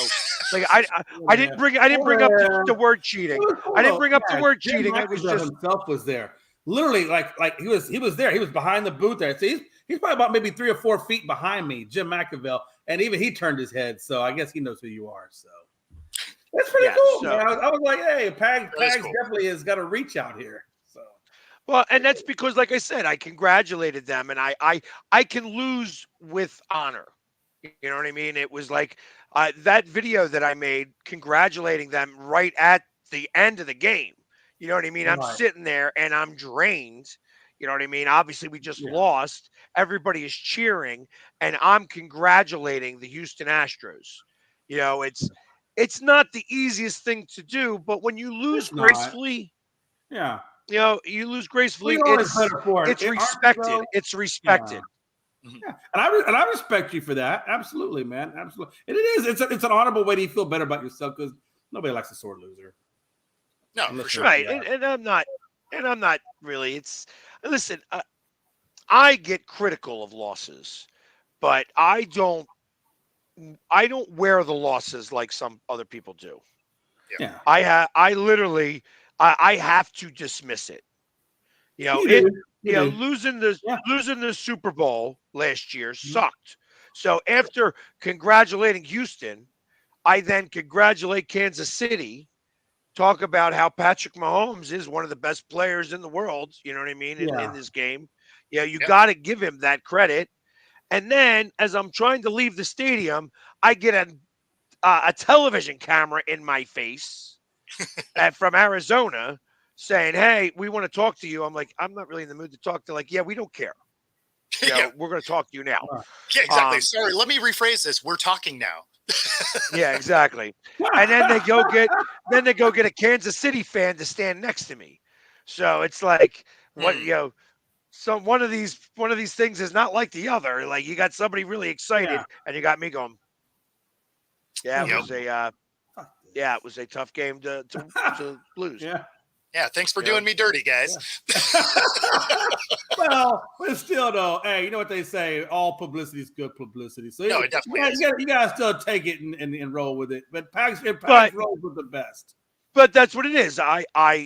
like, I didn't bring up the word cheating. I didn't bring up the word cheating. I was just himself was there. Literally, like he was there. He was behind the booth there. So he's probably about maybe 3 or 4 feet behind me, Jim McLovin, and even he turned his head. So I guess he knows who you are. So that's pretty cool. So, man. I was like, hey, Pags cool. Definitely has got a reach out here. So well, and that's because, like I said, I congratulated them, and I can lose with honor. You know what I mean? It was like that video that I made congratulating them right at the end of the game. You know what I mean? Right. I'm sitting there and I'm drained. You know what I mean? Obviously, we just lost. Everybody is cheering, and I'm congratulating the Houston Astros. You know, it's not the easiest thing to do, but when you lose gracefully, you lose gracefully. It's respected. It's respected. Yeah. And I respect you for that. Absolutely, man. Absolutely. And it is. It's an honorable way to feel better about yourself because nobody likes a sore loser. No, for sure. Right. And I'm not really. Listen, I get critical of losses, but I don't wear the losses like some other people do. Yeah. I literally have to dismiss it. Losing the Super Bowl last year sucked. So after congratulating Houston, I then congratulate Kansas City. Talk about how Patrick Mahomes is one of the best players in the world. You know what I mean? In this game. You got to give him that credit. And then as I'm trying to leave the stadium, I get a television camera in my face from Arizona saying, hey, we want to talk to you. I'm like, I'm not really in the mood to talk. They're like, yeah, we don't care. We're going to talk to you now. Yeah, exactly. Sorry, let me rephrase this. We're talking now. Yeah, exactly. And then they go get a Kansas City fan to stand next to me. So it's like so one of these things is not like the other. Like you got somebody really excited and you got me going. Yeah, it was a tough game to lose. Yeah, thanks for doing me dirty, guys. Well, but still, though, hey, you know what they say? All publicity is good publicity. So it definitely is. You gotta still take it and roll with it. But Pags rolls with the best. But that's what it is.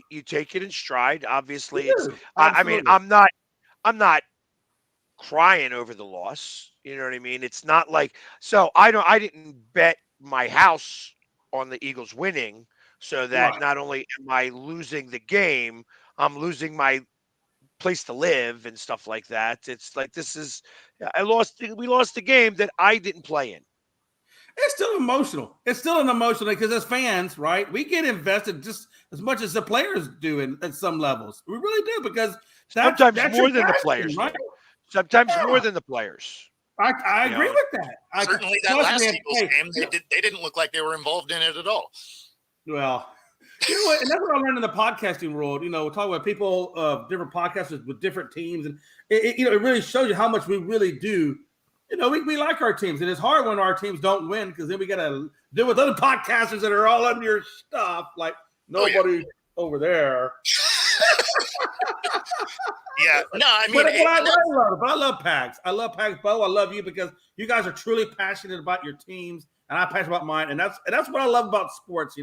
You take it in stride. Obviously, I mean, I'm not crying over the loss. You know what I mean? It's not like I didn't bet my house on the Eagles winning. So that not only am I losing the game, I'm losing my place to live and stuff like that. It's like we lost the game that I didn't play in. It's still emotional. It's still an emotional because as fans, right, we get invested just as much as the players do at some levels. We really do because sometimes more than the players, right? Sometimes more than the players. I agree with that. Certainly, that last Eagles game, they didn't look like they were involved in it at all. Well, you know what? And that's what I learned in the podcasting world. We're talking about people, different podcasters with different teams, and it really shows you how much we really do. We like our teams, and it's hard when our teams don't win because then we got to deal with other podcasters that are all under your stuff, like nobody over there. Yeah, no, I mean, but I love Pags. I love Pags, Bo. I love you because you guys are truly passionate about your teams. And I'm passionate about mine, and that's what I love about sports.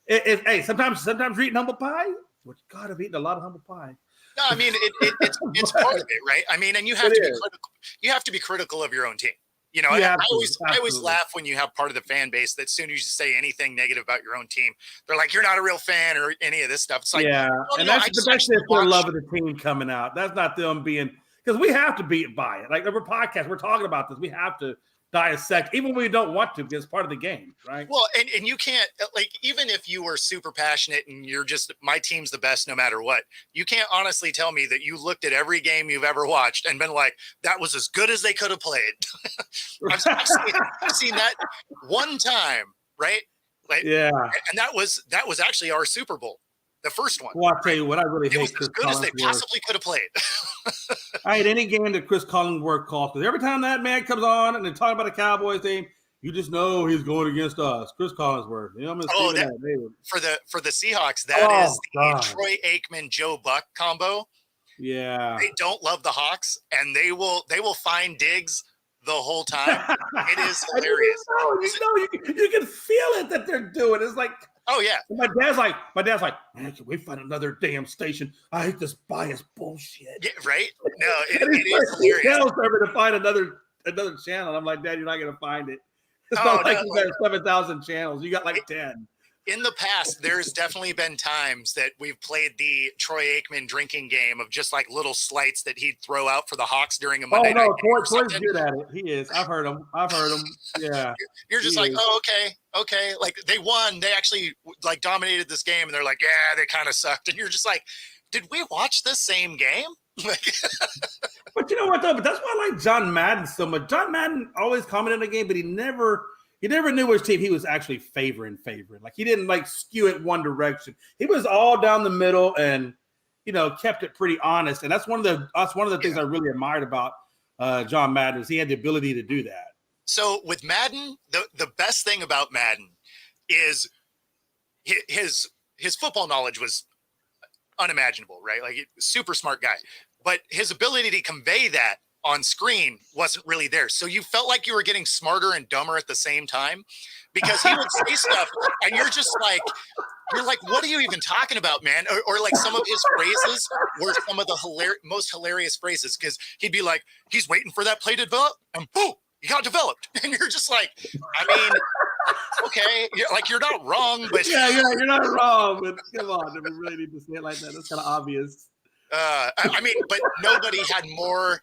Hey, sometimes you're eating humble pie. Well, God, I've eaten a lot of humble pie. No, I mean it's part of it, right? I mean, and you have to be critical. You have to be critical of your own team. You know, Yeah, I always absolutely. laugh when you have part of the fan base that as soon as you say anything negative about your own team, they're like, "You're not a real fan," or any of this stuff. It's like, Yeah, no, and no, that's I just their actually watch. love of the team coming out. That's not them being, because we have to be by it. Like we're podcast, we're talking about this. We have to dissect, even when we don't want to, because it's part of the game, right? Well, and you can't, like, even if you were super passionate and you're just, my team's the best no matter what, you can't honestly tell me that you looked at every game you've ever watched and been like, that was as good as they could have played. I've seen that one time, right? Like, Yeah. And that was actually our Super Bowl, the first one. Well, I'll tell you what, I really It hate was Chris as good as they Collinsworth. possibly could have played. I hate any game that Chris Collinsworth calls, because every time that man comes on and they talk about a Cowboys team, you just know he's going against us. Chris Collinsworth. You know, I'm for the Seahawks, that is the God. Troy Aikman, Joe Buck combo. Yeah. They don't love the Hawks, and they will find digs the whole time. It is hilarious. You can feel it that they're doing. It's like, oh yeah. My dad's like, man, can we find another damn station? I hate this bias bullshit. Yeah, right? No, it he is hilarious. tells me to find another channel. I'm like, Dad, you're not gonna find it. It's not like you got 7,000 channels. You got like 10. In the past, there's definitely been times that we've played the Troy Aikman drinking game of just like little slights that he'd throw out for the Hawks during a Monday night game or Troy's something. good at it. He is. I've heard him. Yeah. You're just like, oh, okay. Like they won. They actually like dominated this game, and they're like, yeah, they kind of sucked. And you're just like, did we watch the same game? But you know what though? But that's why I like John Madden so much. John Madden always commented in the game, but he never knew which team he was actually favoring. Like he didn't like skew it one direction. He was all down the middle and kept it pretty honest. And that's one of the things I really admired about John Madden is he had the ability to do that. So with Madden, the best thing about Madden is his football knowledge was unimaginable, right? Like super smart guy, but his ability to convey that on screen wasn't really there. So you felt like you were getting smarter and dumber at the same time because he would say stuff and you're like, what are you even talking about, man? Or like some of his phrases were some of the most hilarious phrases because he'd be like, he's waiting for that play to develop and boom, he got developed. And you're just like, I mean, okay, you're not wrong, but yeah, you're not wrong, but come on, do we really need to say it like that? That's kind of obvious. I mean, but nobody had more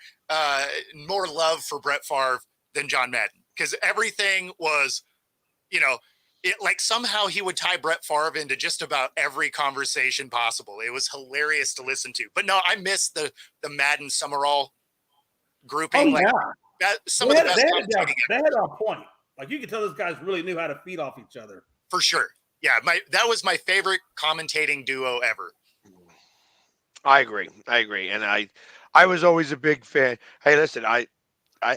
love for Brett Favre than John Madden because everything was, like somehow he would tie Brett Favre into just about every conversation possible. It was hilarious to listen to. But no, I miss the Madden Summerall grouping. Oh, yeah. Some of the best they had a point. Like you could tell those guys really knew how to feed off each other. For sure. Yeah, that was my favorite commentating duo ever. I agree. And I was always a big fan. Hey, listen, I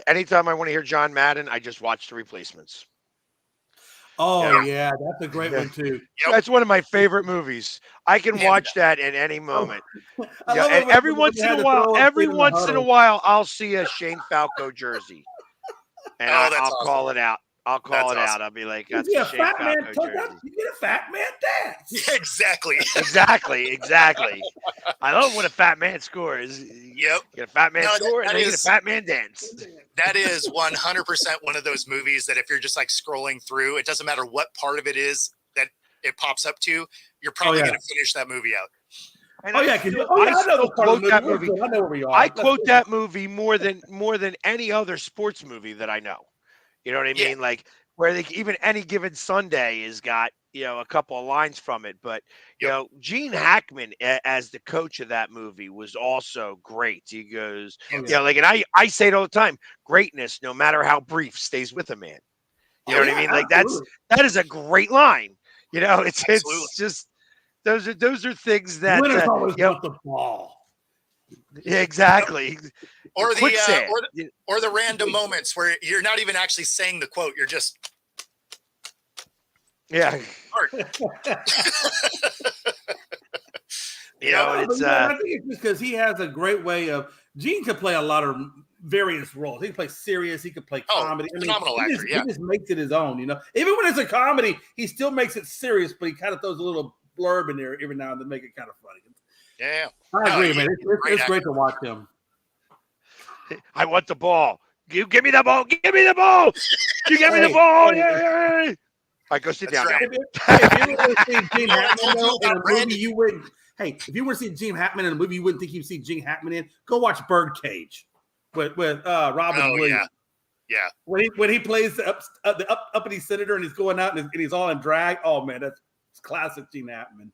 anytime I want to hear John Madden, I just watch The Replacements. Oh, yeah, that's a great one too. That's one of my favorite movies. I can watch that at any moment. And every once in a while, I'll see a Shane Falco jersey. And I'll call it out. I'll call it out. I'll be like, that's a Shane Falco jersey. You get a fat man dance. Yeah, exactly. Exactly. I love when a fat man scores. Yep. You get a fat man score and then you get a fat man dance. That is 100% one of those movies that if you're just like scrolling through, it doesn't matter what part of it is that it pops up to, you're probably going to finish that movie out. And I quote that movie. I know where we are. I quote that movie more than any other sports movie that I know. You know what I mean? Like where even Any Given Sunday has got, a couple of lines from it. But, Gene Hackman as the coach of that movie was also great. He goes, and I say it all the time, greatness, no matter how brief, stays with a man. You know what I mean? Like that is a great line. It's just, those are things that, winners always want the ball. Yeah, exactly. Or the random moments where you're not even actually saying the quote. You're just. Yeah. It's I think it's just because he has a great way of. Gene could play a lot of various roles. He can play serious. He could play comedy. Phenomenal actor. He just makes it his own. Even when it's a comedy, he still makes it serious, but he kind of throws a little blurb in there every now and then to make it kind of funny. Yeah, I agree, man. It's great to watch him. I want the ball. You give me the ball. Give me the ball. You give me the ball. Yeah. All right, go sit down now. If you were to see Gene You know what I Hackman told you in a about Red? movie, you wouldn't. Hey, if you were to see Gene Hackman in a movie, you wouldn't think you'd see Gene Hackman in. Go watch Birdcage with Robin Oh, Williams. Yeah. When he plays the uppity senator and he's going out and he's all in drag. Oh man, that's classic Gene Hackman.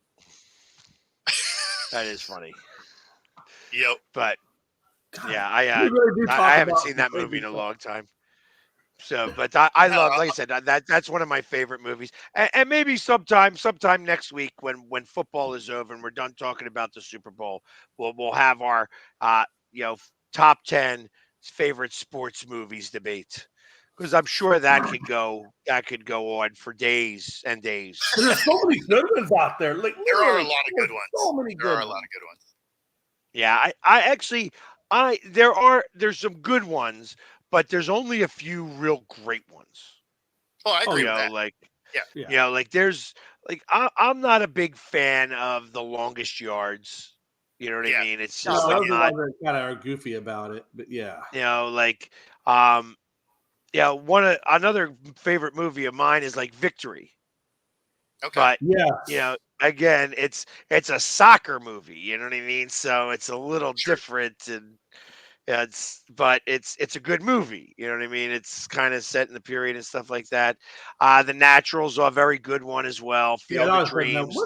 That is funny. Yep. But yeah, I haven't seen that movie in a long time. So, but I love, like I said, that's one of my favorite movies. And maybe sometime next week when football is over and we're done talking about the Super Bowl, we'll have our top 10 favorite sports movies debate, because I'm sure that could go on for days and days. There's so many good ones out there. Like, There are a lot of good ones. So many good ones. There are a lot of good ones. Yeah, there's some good ones, but there's only a few real great ones. Oh, I agree with that. I'm not a big fan of The Longest Yards. You know what I mean? It's just those kind of are goofy about it, but yeah. Another favorite movie of mine is like Victory. Okay. But again, it's a soccer movie. You know what I mean? So it's a little different, and it's a good movie. You know what I mean? It's kind of set in the period and stuff like that. The Naturals are a very good one as well. Field of Dreams.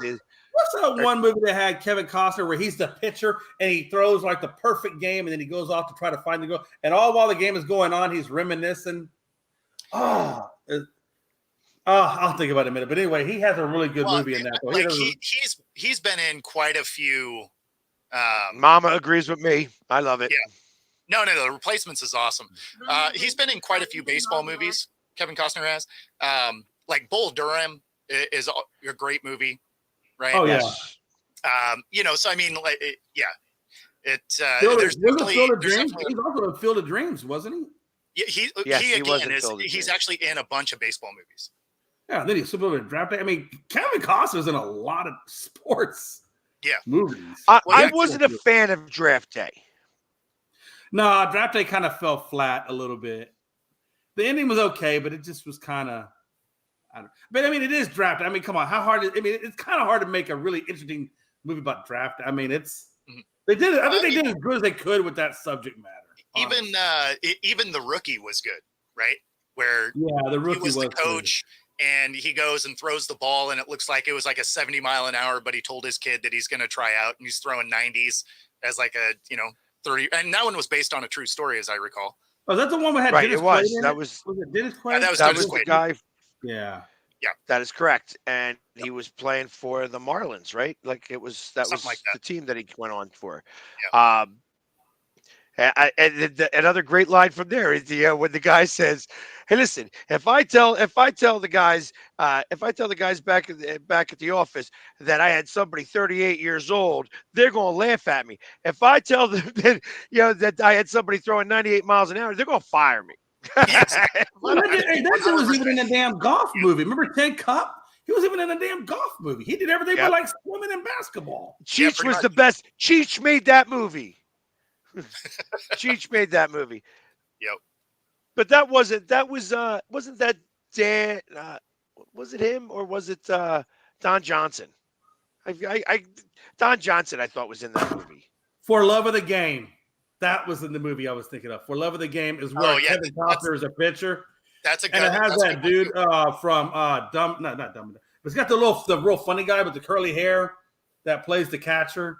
What's that one movie that had Kevin Costner where he's the pitcher and he throws like the perfect game and then he goes off to try to find the goal, and all while the game is going on, he's reminiscing. I'll think about it in a minute. But anyway, he has a really good movie in that. Like he's been in quite a few. Mama agrees with me. I love it. Yeah. No. The Replacements is awesome. He's been in quite a few baseball movies. Kevin Costner has. Like Bull Durham is a great movie, right? Oh yeah. So I mean, there's definitely Field of Dreams. definitely- He's also in Field of Dreams, wasn't he? Yeah, he he's actually in a bunch of baseball movies. Yeah, then he's super over Draft Day. I mean, Kevin Costner's in a lot of sports movies. I wasn't a fan of Draft Day. No, Draft Day kind of fell flat a little bit. The ending was okay, but it just was kind of. But I mean, it is Draft Day. I mean, come on, how hard? It's kind of hard to make a really interesting movie about draft day. I mean, they did it. I think they did as good as they could with that subject matter. Even The Rookie was good, right? Where The Rookie he was the coach. And he goes and throws the ball, and it looks like it was like a 70 mile an hour, but he told his kid that he's going to try out, and he's throwing 90s as like a 30. And that one was based on a true story, as I recall. Oh, that's the one we had. Right, Dennis it was. Quaid in That it? was it Dennis Quaid? That was the guy. Yeah. That is correct, and he was playing for the Marlins, right? Like that was the team that he went on for. Yeah. Another great line from there is when the guy says, "Hey, listen, if I tell the guys back at the office that I had somebody 38 years old, they're going to laugh at me. If I tell them that I had somebody throwing 98 miles an hour, they're going to fire me." That dude was even in a damn golf movie. Remember Ted Cupp? He was even in a damn golf movie. He did everything but like swimming and basketball. Cheech was the best. Cheech made that movie. Cheech made that movie. Yep. But wasn't that Dan? Was it him or was it Don Johnson? Don Johnson, I thought, was in that movie. For Love of the Game. That was in the movie I was thinking of. For Love of the Game is where Kevin Costner is a pitcher. That's a good. And it has that dude from not Dumb. But it's got the real funny guy with the curly hair that plays the catcher.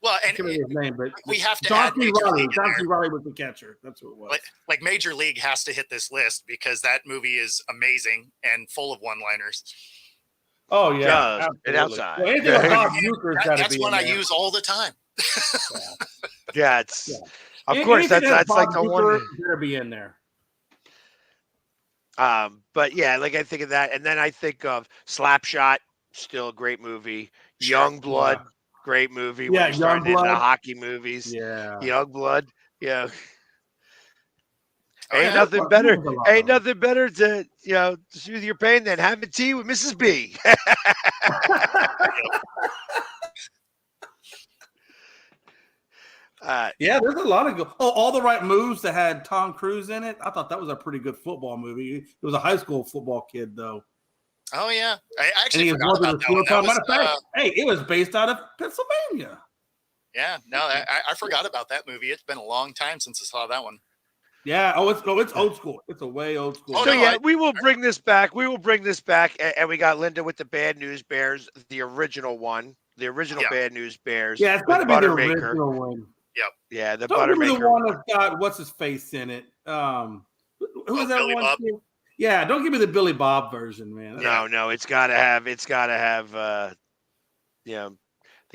Well, and I can't remember his name, but we have to John add C. Major Reilly. League in John there. C. Reilly was the catcher. That's what it was. Like Major League has to hit this list because that movie is amazing and full of one-liners. Oh yeah, and outside. Well, anything with Bob Uecker's got to That's be one in I there. use all the time. Of course, that's like the one. Better be in there. But yeah, like I think of that, and then I think of Slapshot, still a great movie. Young Blood, great movie. Yeah, when we started into Youngblood. hockey movies. Yeah, Young Blood. Yeah. Oh, Ain't yeah. nothing better. Ain't nothing better to soothe your pain than having tea with Mrs. B. Yeah, there's a lot of good. Oh, All the Right Moves that had Tom Cruise in it. I thought that was a pretty good football movie. It was a high school football kid, though. Oh yeah, I And actually he forgot about that one. That Matter of fact, was, hey, it was based out of Pennsylvania. yeah, no, I forgot about that movie. It's been a long time since I saw that one. Yeah. Oh, it's old school. It's a way old school. So yeah, we will bring this back. We will bring this back, and we got Linda with the Bad News Bears, the original one, the original Bad News Bears. Yeah, it's got to with be the Buttermaker. original one. Yep. Yeah, the Don't give me Buttermaker. the one that's got what's his face in it. Who is that Billy one? Bob. Yeah, don't give me the Billy Bob version, man. No, it's got to have, the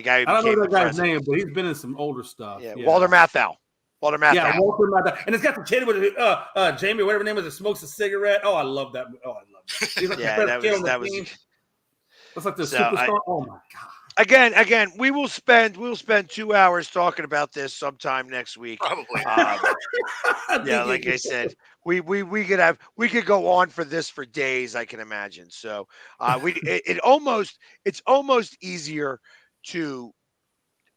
guy who I don't became know the that guy's president. name, but he's been in some older stuff. Yeah, Walter Matthau. Yeah, Walter Matthau. And it's got the kid with Jamie, whatever name is, that smokes a cigarette. Oh, I love that. Oh, I love that. He's like Yeah, the that best kid was- on the that was- team. That's like the So, superstar. Oh my god. Again, we'll spend 2 hours talking about this sometime next week. Probably. Yeah, like I said, we could go on for this for days. I can imagine. So it's almost easier to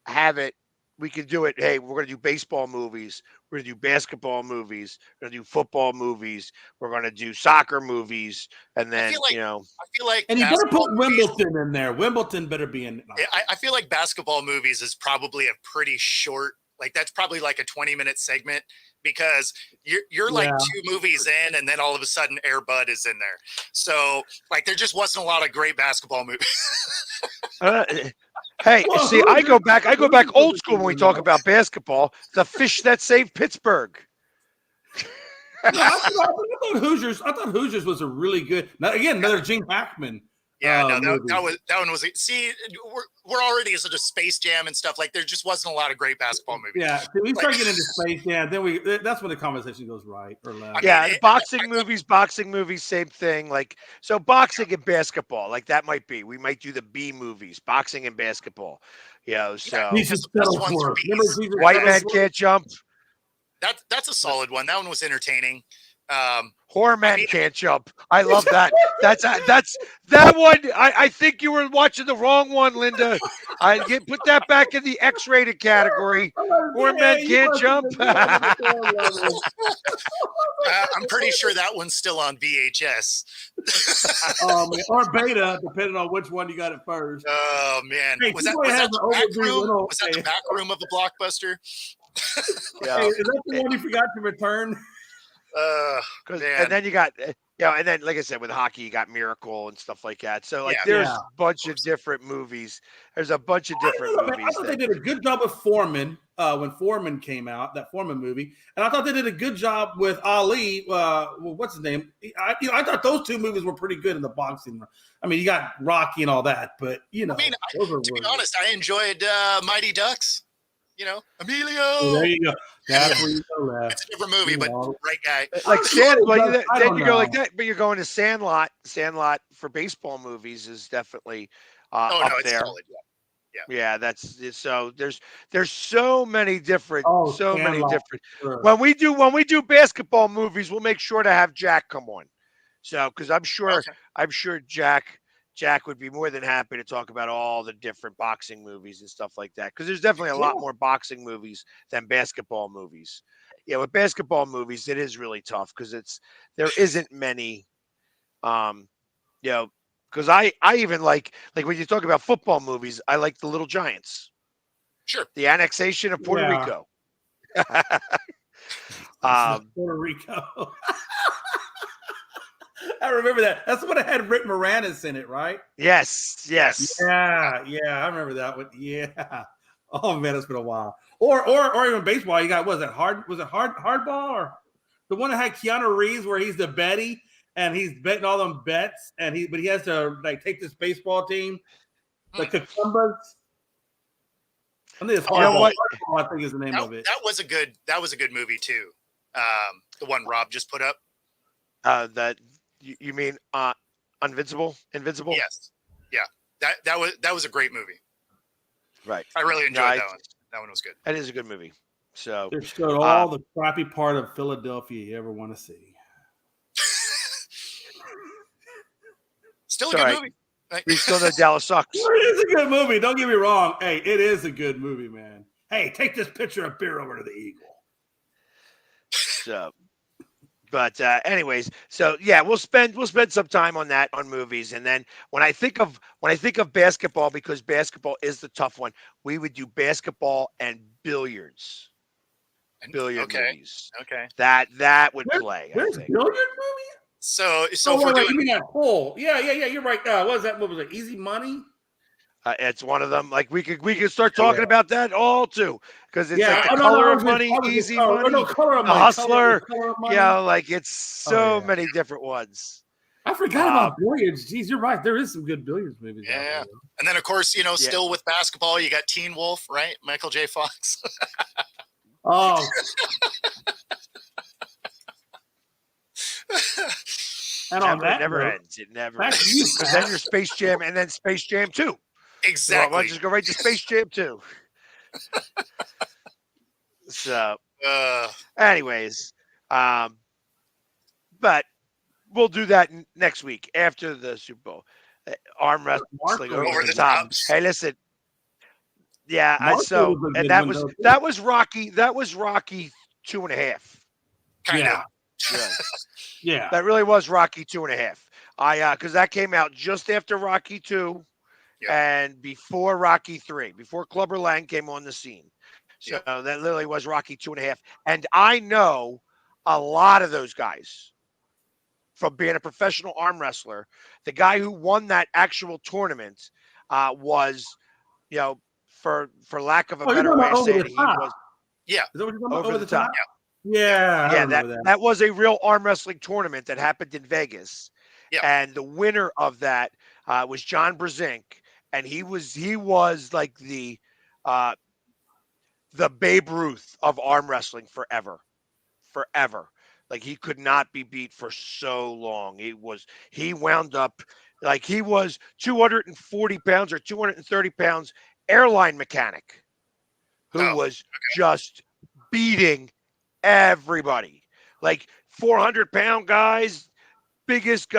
have it. We can do it. Hey, we're going to do baseball movies. We're going to do basketball movies. We're going to do football movies. We're going to do soccer movies. And then, I feel like And you better basketball put Wimbledon in there. Wimbledon better be in. I feel like basketball movies is probably a pretty short, like that's probably like a 20-minute segment because you're like 2 movies in and then all of a sudden Air Bud is in there. So like there just wasn't a lot of great basketball movies. Hey, see, I go back old school when we talk about basketball. The fish that saved Pittsburgh. I thought Hoosiers was a really good. Now, again, another Gene Hackman. Yeah, no, movie. that one was. See, we're already in such a Space Jam and stuff. Like there just wasn't a lot of great basketball movies. Yeah, see, we start getting into Space Jam, then that's when the conversation goes right or left. Yeah, boxing movies, same thing. Like, so boxing and basketball, like that might be. We might do the B movies, boxing and basketball. So White Man Can't Jump. That's a solid one. That one was entertaining. Horror Man Can't Jump. I love that. That's that one. I think you were watching the wrong one, Linda. Put that back in the X-rated category. Horror Man Can't Jump. I'm pretty sure that one's still on VHS. Or beta, depending on which one you got it first. Oh man, Hey, was that the back room? Was that the back room of the Blockbuster? Hey, is that the one you forgot to return? And then you got, and then like I said, with hockey, you got Miracle and stuff like that. So there's a bunch of different movies. There's a bunch of different movies. I thought they did a good job with Foreman when Foreman came out, that Foreman movie, and I thought they did a good job with Ali. What's his name? I thought those 2 movies were pretty good in the boxing. I mean, you got Rocky and all that, but to be honest, I enjoyed Mighty Ducks. Emilio. Oh, there you go. That's where you go. It's a different movie, but great guy. Like then you go like that, but you're going to Sandlot. Sandlot for baseball movies is definitely up there. Solid, yeah, that's so. There's so many different, Sure. When we do basketball movies, we'll make sure to have Jack come on. So because I'm sure Jack would be more than happy to talk about all the different boxing movies and stuff like that. Because there's definitely a lot more boxing movies than basketball movies. Yeah, with basketball movies, it is really tough because there isn't many. Because I even like when you talk about football movies, I like The Little Giants. Sure. The annexation of Puerto Rico. Puerto Rico. I remember that. That's what it had Rick Moranis in it, right? Yes. Yeah, I remember that one. Yeah. Oh man, it's been a while. Or even baseball. You got was it hardball or the one that had Keanu Reeves where he's the Betty and he's betting all them bets and he has to like take this baseball team, the Cucumbers. I think it's hardball. I think is the name of it. That was a good movie too. The one Rob just put up. That you mean Invincible? Yes. Yeah. That was a great movie. Right. I really enjoyed that one. That one was good. That is a good movie. So it showed all the crappy part of Philadelphia you ever want to see. Still a good movie. We still know Dallas sucks. It is a good movie. Don't get me wrong. Hey, it is a good movie, man. Hey, take this pitcher of beer over to the Eagle. So, but anyways, so yeah, we'll spend some time on that on movies, and then when I think of basketball, because basketball is the tough one, we would do basketball and billiards. Billiard movies. Okay. That would play. There's I think. billiard movie. So if Wait, we're doing, you mean that poll? Yeah. You're right. What was that? What was it? Easy Money. It's one of them. Like we could start talking about that all too, because it's like the no, color I of money, easy oh, money, no, color of the money, hustler. color of money. Yeah, like it's so many different ones. I forgot about billiards. Jeez, you're right. There is some good billiards movies. Yeah. Out there, And then of course, still with basketball, you got Teen Wolf, right? Michael J. Fox. Oh. And on that never note, ends. It never ends. Because then you're Space Jam and then Space Jam 2. Exactly. So I'll just go right to Space Jam 2. So, anyways, but we'll do that next week after the Super Bowl. Arm wrestling over the top. Hey, listen. Yeah, and that was Rocky. That was Rocky 2.5. Kind of. Yeah. That really was Rocky 2.5. Because that came out just after Rocky 2 and before Rocky 3, before Clubber Lang came on the scene. So that literally was Rocky 2.5. And I know a lot of those guys from being a professional arm wrestler. The guy who won that actual tournament was, for lack of a better way of saying it, he was. Yeah. Is that what you're talking about? Over the top. Yeah. That was a real arm wrestling tournament that happened in Vegas. Yeah. And the winner of that was John Brezink, and he was like the Babe Ruth of arm wrestling forever. Like he could not be beat for so long. He wound up like he was 240 pounds or 230 pounds airline mechanic who was just beating everybody. Like 400-pound guys, biggest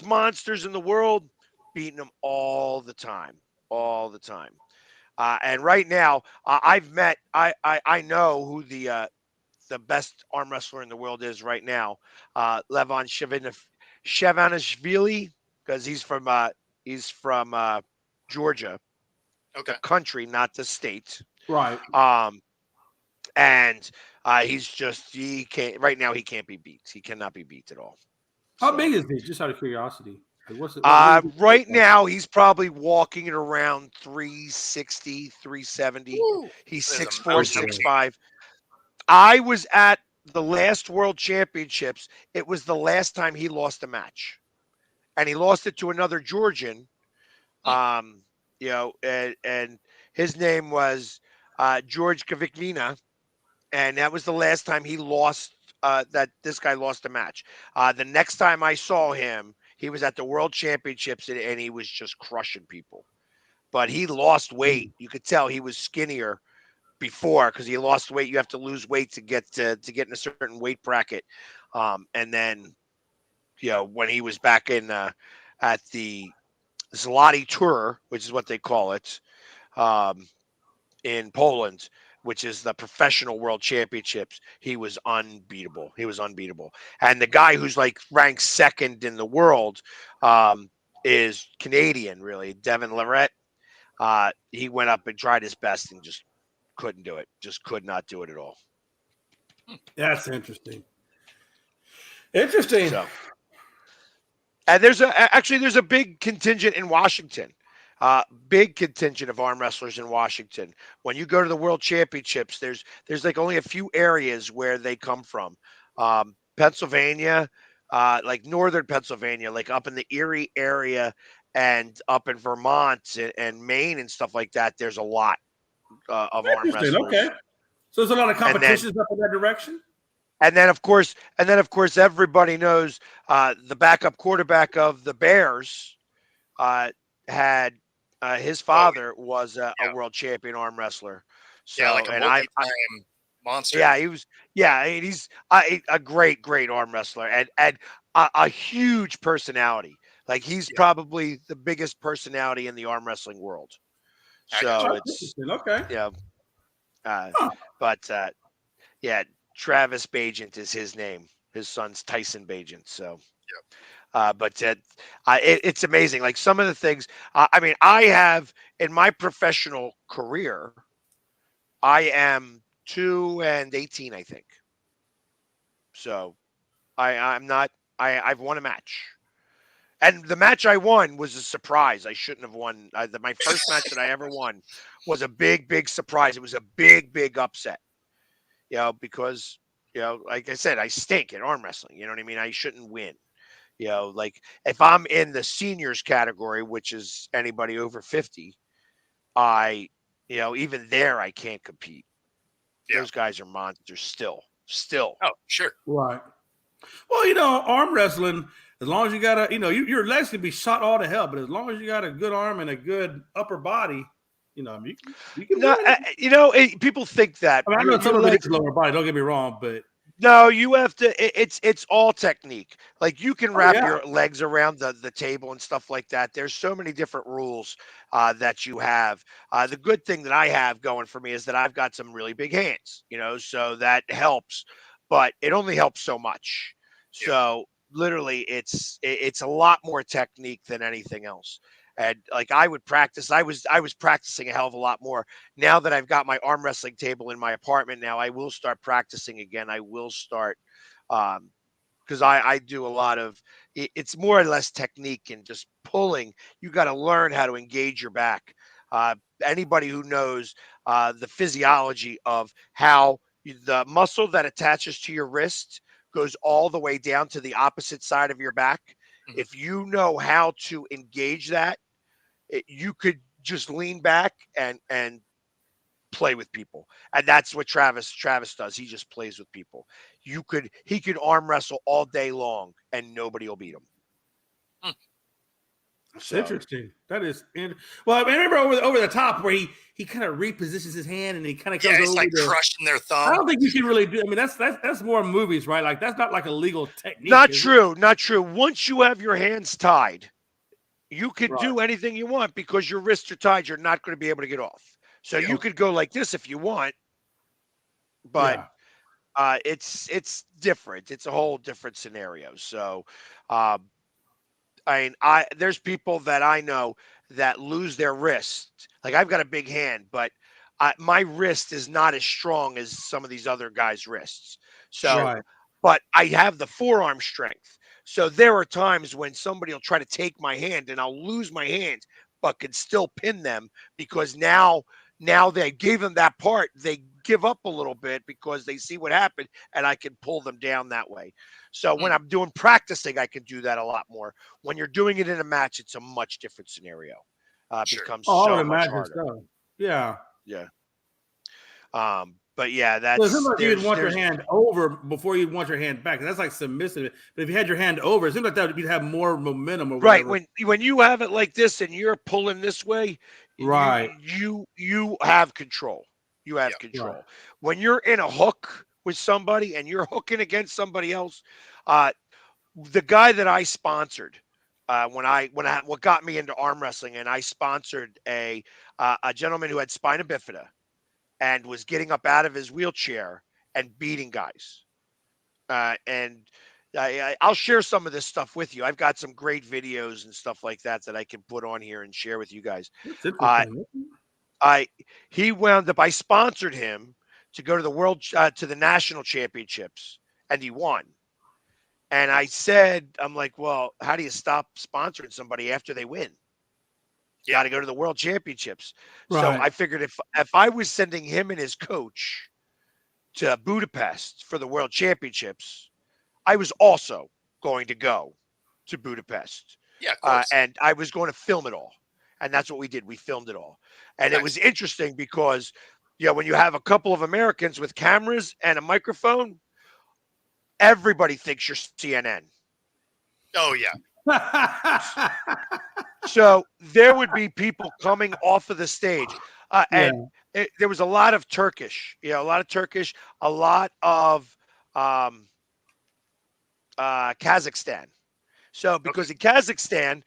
monsters in the world, beating them all the time. And right now, I know who the best arm wrestler in the world is right now, Levon Shevanishvili, because he's from Georgia, the country, not the state. Right. And he can't right now. He can't be beat. He cannot be beat at all. How big is he? Just out of curiosity. Right now, he's probably walking at around 360, 370. He's 6'4", 6'5". I was at the last World Championships. It was the last time he lost a match, and he lost it to another Georgian. And his name was George Kavikvina, and that was the last time he lost. That this guy lost a match. The next time I saw him, he was at the World Championships, and he was just crushing people. But he lost weight. You could tell he was skinnier before because he lost weight. You have to lose weight to get in a certain weight bracket. And then, when he was back in at the Zloty Tour, which is what they call it, in Poland, which is the professional world championships, he was unbeatable. And the guy who's like ranked second in the world is Canadian, really, Devin Lorette. He went up and tried his best and just couldn't do it. Just could not do it at all. That's interesting. So, and there's a big contingent in Washington. Big contingent of arm wrestlers in Washington. When you go to the World Championships, there's like only a few areas where they come from. Pennsylvania, like northern Pennsylvania, like up in the Erie area and up in Vermont and Maine and stuff like that. There's a lot of arm wrestlers. Okay, so there's a lot of competitions up in that direction. And then of course, everybody knows the backup quarterback of the Bears had. His father was a world champion arm wrestler. So, like a multi-time monster. Yeah, he was. Yeah, he's a great arm wrestler and a huge personality. Like he's probably the biggest personality in the arm wrestling world. So it's okay. Yeah. But yeah, Travis Bajent is his name. His son's Tyson Bajent. So, but it's amazing. Like some of the things. I mean, I have in my professional career, I am 2-18, I think. So I'm not. I've won a match. And the match I won was a surprise. I shouldn't have won. My first match that I ever won was a big, big surprise. It was a big, big upset. Because like I said, I stink at arm wrestling. You know what I mean? I shouldn't win. Like if I'm in the seniors category, which is anybody over 50, even there I can't compete. Yeah. Those guys are monsters still. Oh, sure. Right. Well, arm wrestling, as long as you got your legs can be shot all to hell, but as long as you got a good arm and a good upper body, you can No, win. people think that. I know some of it is lower body. Don't get me wrong, but no, you have to. It's all technique. Like you can wrap yeah. your legs around the table and stuff like that. There's so many different rules that you have. The good thing that I have going for me is that I've got some really big hands. So that helps, but it only helps so much. So literally, it's a lot more technique than anything else. And like I would practice, I was practicing a hell of a lot more. Now that I've got my arm wrestling table in my apartment, now I will start practicing again. I will start because I do a lot of it's more or less technique and just pulling. You got to learn how to engage your back. Anybody who knows the physiology of how the muscle that attaches to your wrist goes all the way down to the opposite side of your back. If you know how to engage that, you could just lean back and play with people, and that's what Travis does. He just plays with people. He could arm wrestle all day long, and nobody will beat him. That's interesting. That is, well, I remember over the top where he kind of repositions his hand and he kind of comes it's over like crushing their thumb. I don't think you can really do. I mean, that's more movies, right? Like that's not like a legal technique. Not true. Not true. Once you have your hands tied, you can Right. do anything you want because your wrists are tied. You're not going to be able to get off. So you could go like this if you want, but it's different. It's a whole different scenario. So, there's people that I know that lose their wrist. Like I've got a big hand, but my wrist is not as strong as some of these other guys' wrists. So, but I have the forearm strength. So there are times when somebody will try to take my hand and I'll lose my hand, but can still pin them because now they gave them that part. They give up a little bit because they see what happened and I can pull them down that way. So when I'm doing practicing, I can do that a lot more. When you're doing it in a match, it's a much different scenario. Becomes so much harder. Stuff. Yeah. Yeah. But yeah, that's so it seems like you'd want your hand over before you'd want your hand back. That's like submissive. But if you had your hand over, it seems like that you'd have more momentum. Or right. When you have it like this and you're pulling this way, right, you have control. You have control. Right. When you're in a hook with somebody and you're hooking against somebody else, the guy that I sponsored what got me into arm wrestling, and I sponsored a gentleman who had spina bifida and was getting up out of his wheelchair and beating guys. And I'll share some of this stuff with you. I've got some great videos and stuff like that I can put on here and share with you guys. He wound up, I sponsored him to go to the to the national championships, and he won. And I'm like, well, how do you stop sponsoring somebody after they win? You got to go to the world championships. Right. So I figured if I was sending him and his coach to Budapest for the world championships, I was also going to go to Budapest. Yeah, of course. And I was going to film it all. And that's what we did. We filmed it all. And It was interesting because, when you have a couple of Americans with cameras and a microphone, everybody thinks you're CNN. Oh, yeah. So there would be people coming off of the stage. There was a lot of Turkish, a lot of Kazakhstan. So because in Kazakhstan,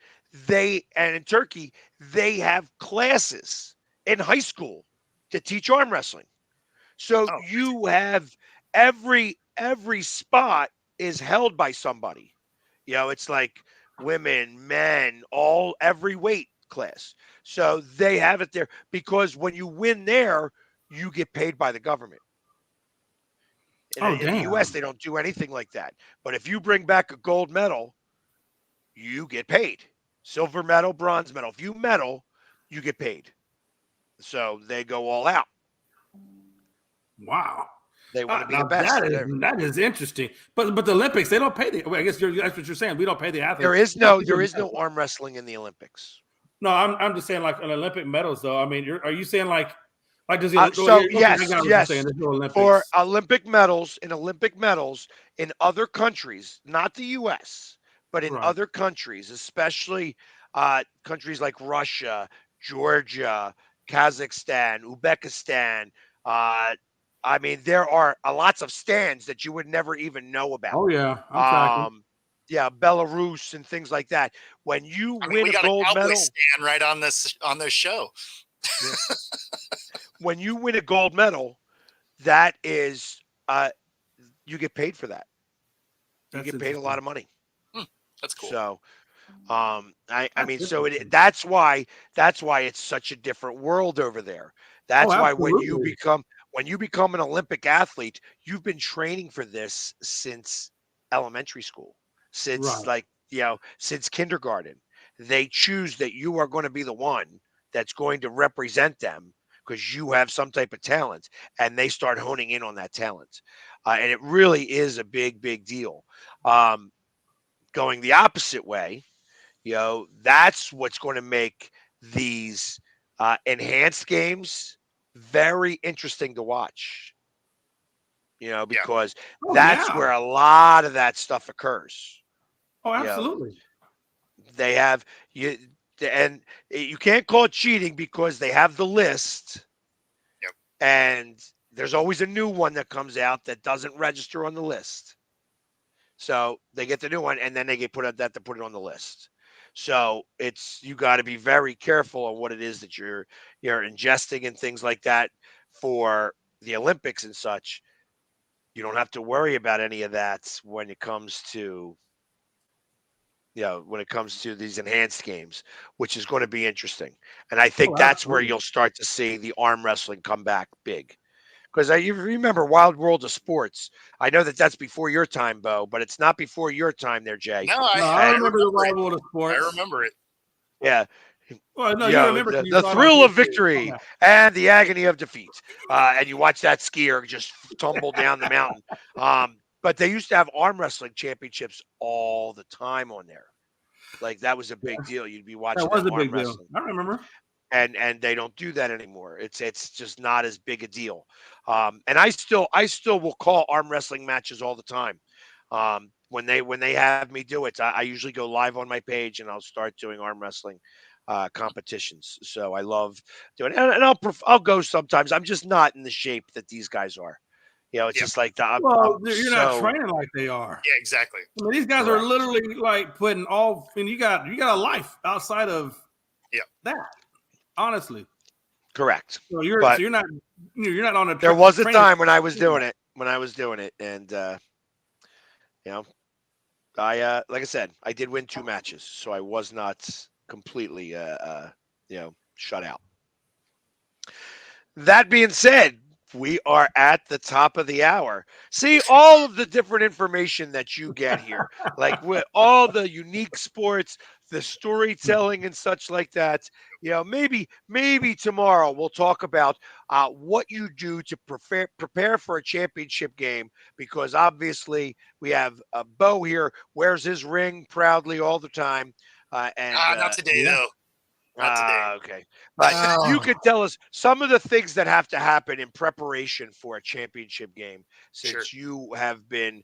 and in Turkey, they have classes in high school to teach arm wrestling. So Oh. you have every spot is held by somebody. It's like women, men, every weight class. So they have it there because when you win there, you get paid by the government. In the U.S., they don't do anything like that. But if you bring back a gold medal, you get paid. Silver medal, bronze medal. If you medal, you get paid. So they go all out. Wow. They want to be Now the best. that is interesting. But the Olympics, they don't pay I guess that's what you're saying. We don't pay the athletes. There is no arm wrestling in the Olympics. No, I'm just saying like an Olympic medals though. I mean, are you saying like does yes. Olympics. For Olympic medals in other countries, not the U.S., but in other countries, especially countries like Russia, Georgia, Kazakhstan, Uzbekistan. I mean, there are lots of stands that you would never even know about. Oh yeah, I'm tracking. Yeah, Belarus and things like that. When you win we a got gold a Cowboy medal, stand right on this show. Yeah. When you win a gold medal, that is you get paid for that. You get paid a lot of money. That's cool. So that's why it's such a different world over there. That's why when you become an Olympic athlete, you've been training for this since elementary school, since since kindergarten. They choose that you are going to be the one that's going to represent them because you have some type of talent, and they start honing in on that talent. And it really is a big, big deal. Going the opposite way, that's what's going to make these enhanced games very interesting to watch. Because that's where a lot of that stuff occurs. Oh, absolutely. They have and you can't call it cheating because they have the list. Yep. And there's always a new one that comes out that doesn't register on the list. So they get the new one, and then they get put it on the list. So you got to be very careful on what it is that you're ingesting and things like that for the Olympics and such. You don't have to worry about any of that when it comes to these enhanced games, which is going to be interesting. And I think that's where you'll start to see the arm wrestling come back big. Because you remember Wild World of Sports. I know that's before your time, Bo, but it's not before your time there, Jay. No, I remember the Wild World of Sports. I remember it. Yeah. Well, no, you remember the thrill of victory and the agony of defeat. And you watch that skier just tumble down the mountain. But they used to have arm wrestling championships all the time on there. Like that was a big deal. You'd be watching that was a arm big wrestling. Deal. I remember. And they don't do that anymore. It's just not as big a deal. And I still will call arm wrestling matches all the time. When they have me do it, I usually go live on my page and I'll start doing arm wrestling competitions. So I love doing it, and I'll go sometimes. I'm just not in the shape that these guys are. It's just like that. You're not training like they are. Yeah, exactly. I mean, these guys are literally like putting you got a life outside of that. Honestly, correct. So you're not on a. There was a time when I was doing it. And I like I said, I did win 2 matches, so I was not completely shut out. That being said, we are at the top of the hour. See all of the different information that you get here, like with all the unique sports, the storytelling and such like that. Maybe tomorrow we'll talk about what you do to prepare for a championship game, because obviously we have Bo here, wears his ring proudly all the time. Not today, though. Not today. Okay. But you could tell us some of the things that have to happen in preparation for a championship game, since you have been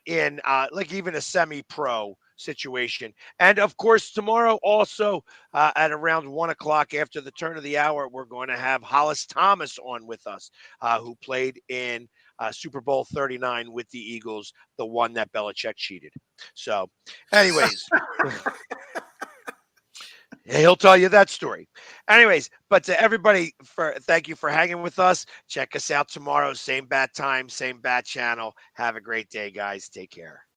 in like even a semi-pro situation. And of course, tomorrow also at around 1:00 after the turn of the hour, we're going to have Hollis Thomas on with us, who played in Super Bowl 39 with the Eagles, the one that Belichick cheated. So anyways. He'll tell you that story. Anyways, but to everybody, thank you for hanging with us. Check us out tomorrow, same bat time, same bat channel. Have a great day, guys. Take care.